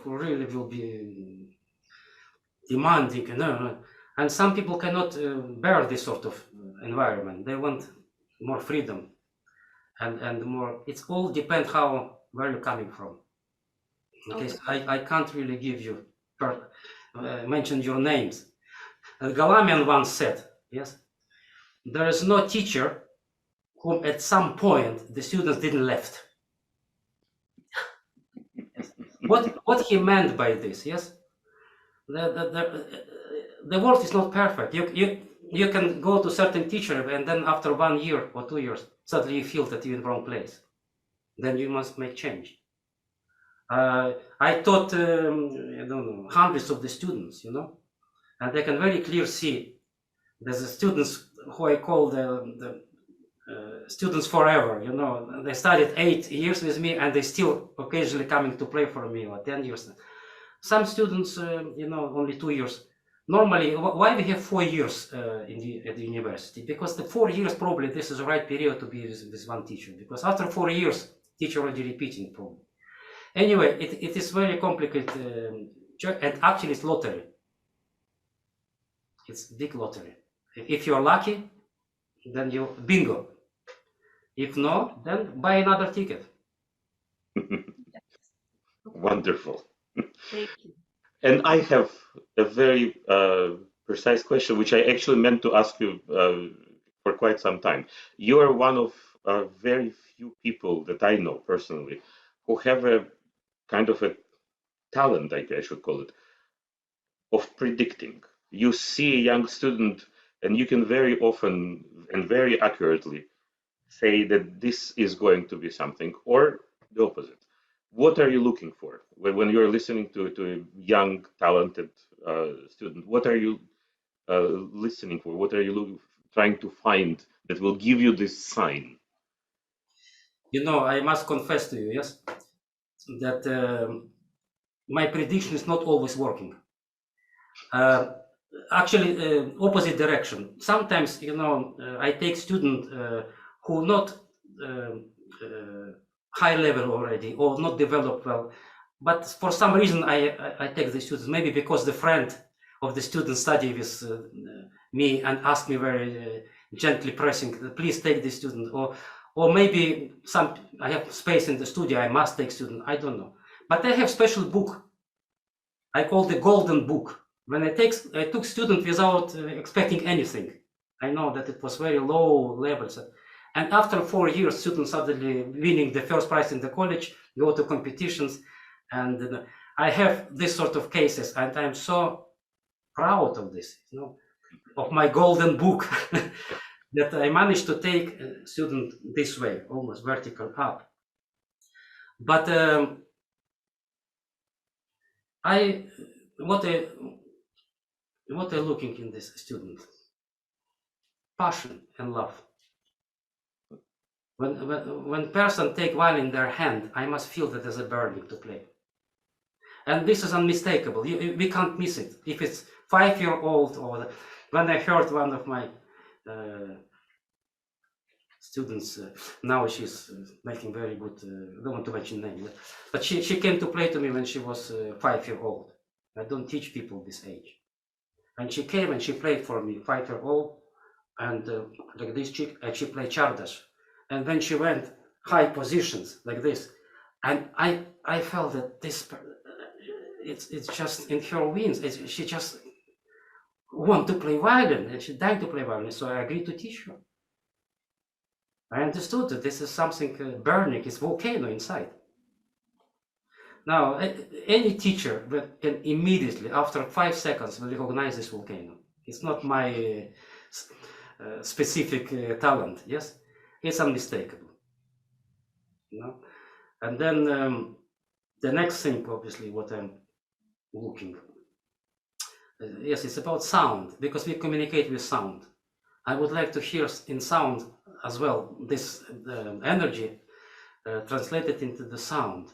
who really will be demanding, and some people cannot bear this sort of environment. They want more freedom and more. It's all depend where you're coming from. Okay, so I can't really give you mention your names. Galamian once said, yes, there is no teacher whom at some point the students didn't left. Yes. What he meant by this, yes, the world is not perfect. You can go to certain teacher and then after 1 year or 2 years suddenly you feel that you're in the wrong place. Then you must make change. I taught I don't know, hundreds of the students, and they can very clearly see there's the students who I call the students forever, they studied 8 years with me and they still occasionally coming to play for me, or 10 years. Some students, only 2 years. Normally, why we have 4 years at the university? Because the 4 years, probably this is the right period to be with one teacher, because after 4 years, teacher already repeating probably. Anyway, it is very complicated, and actually it's lottery. It's big lottery. If you're lucky, then you bingo. If not, then buy another ticket. Wonderful. Thank you. And I have a very precise question, which I actually meant to ask you for quite some time. You are one of very few people that I know personally who have a kind of a talent, I should call it, of predicting. You see a young student and you can very often and very accurately say that this is going to be something, or the opposite. What are you looking for when you're listening to a young, talented student? What are you listening for? What are you trying to find that will give you this sign? I must confess to you, yes, that my prediction is not always working. Actually, opposite direction. Sometimes, I take students who not high level already or not developed well, but for some reason I take the students, maybe because the friend of the student study with me and ask me very gently pressing, please take the student, or maybe I have space in the studio, I must take student, I don't know. But I have special book, I call the golden book. When I took student without expecting anything. I know that it was very low levels, And after 4 years, students suddenly winning the first prize in the college, go to competitions. And I have this sort of cases, and I'm so proud of this, of my golden book, that I managed to take a student this way, almost vertical up. But what I looking in this student? Passion and love. When person take violin in their hand, I must feel that there's a burning to play. And this is unmistakable. We can't miss it. If it's 5-year-old, or when I heard one of my students, now she's making very good, don't want to mention name, but she came to play to me when she was 5-year-old. I don't teach people this age. And she came and she played for me, 5-year-old, and like this chick, and she played chardash. And then she went high positions like this. And I felt that this, it's just in her wings. She just want to play violin, and she died to play violin. So I agreed to teach her. I understood that this is something burning, it's volcano inside. Now, any teacher that can immediately, after 5 seconds, will recognize this volcano. It's not my specific talent, yes? It's unmistakable, And then the next thing, obviously, what I'm looking, yes, it's about sound, because we communicate with sound. I would like to hear in sound as well, this energy translated into the sound.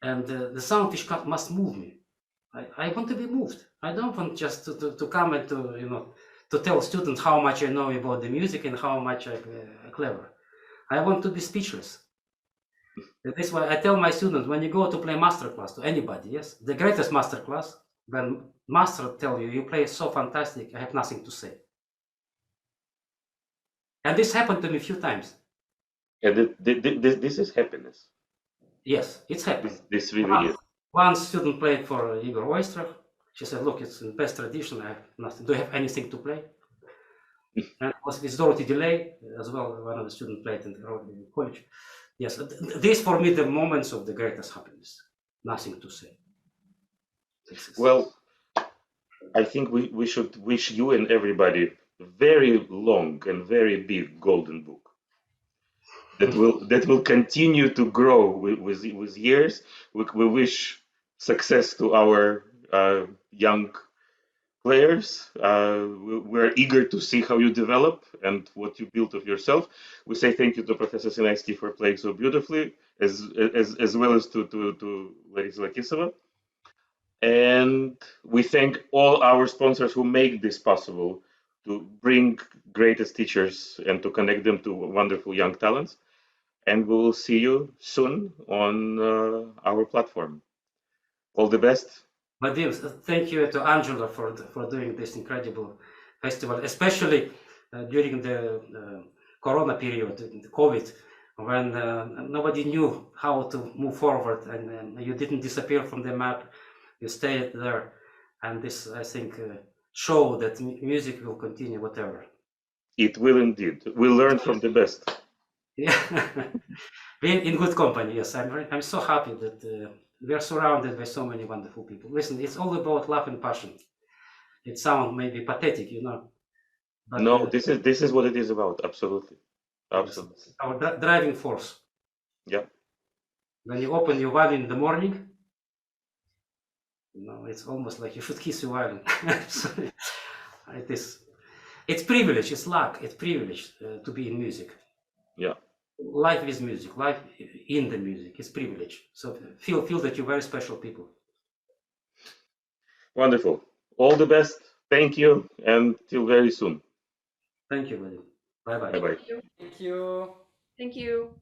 And the sound which must move me. I want to be moved. I don't want just to come and to tell students how much I know about the music and how much I'm clever. I want to be speechless. That's why I tell my students, when you go to play masterclass to anybody, yes, the greatest masterclass, when master tell you, you play so fantastic, I have nothing to say. And this happened to me a few times. And this is happiness. Yes, it's happiness. This really is. One student played for Igor Oistrakh. She said, look, it's in best tradition. I have nothing. Do you have anything to play? And it was with Dorothy Delay as well. One of the students played in the college. Yes, these for me the moments of the greatest happiness. Nothing to say. Well, I think we should wish you and everybody a very long and very big golden book that will continue to grow with years. We wish success to our young players. We're eager to see how you develop and what you build of yourself. We say thank you to Professor Sinaiski for playing so beautifully, as well as to Ludmila Lakisova. And we thank all our sponsors who make this possible, to bring greatest teachers and to connect them to wonderful young talents. And we will see you soon on our platform. All the best. Vadim, thank you to Angela for doing this incredible festival, especially during the Corona period, the COVID, when nobody knew how to move forward, and you didn't disappear from the map. You stayed there, and this, I think, show that music will continue, whatever. It will indeed. We'll learn from the best. Yeah, we're in good company. Yes, I'm so happy that we are surrounded by so many wonderful people. Listen, it's all about love and passion. It sounds maybe pathetic, but no, this is what it is about. Absolutely, absolutely. Yes, our driving force. Yeah. When you open your violin in the morning, it's almost like you should kiss your violin. It is. It's privilege. It's luck. It's privilege to be in music. Yeah. Life is music. Life in the music is privilege. So feel that you're very special people. Wonderful. All the best. Thank you, and till very soon. Thank you, Vadim. Bye bye. Bye bye. Thank you. Thank you.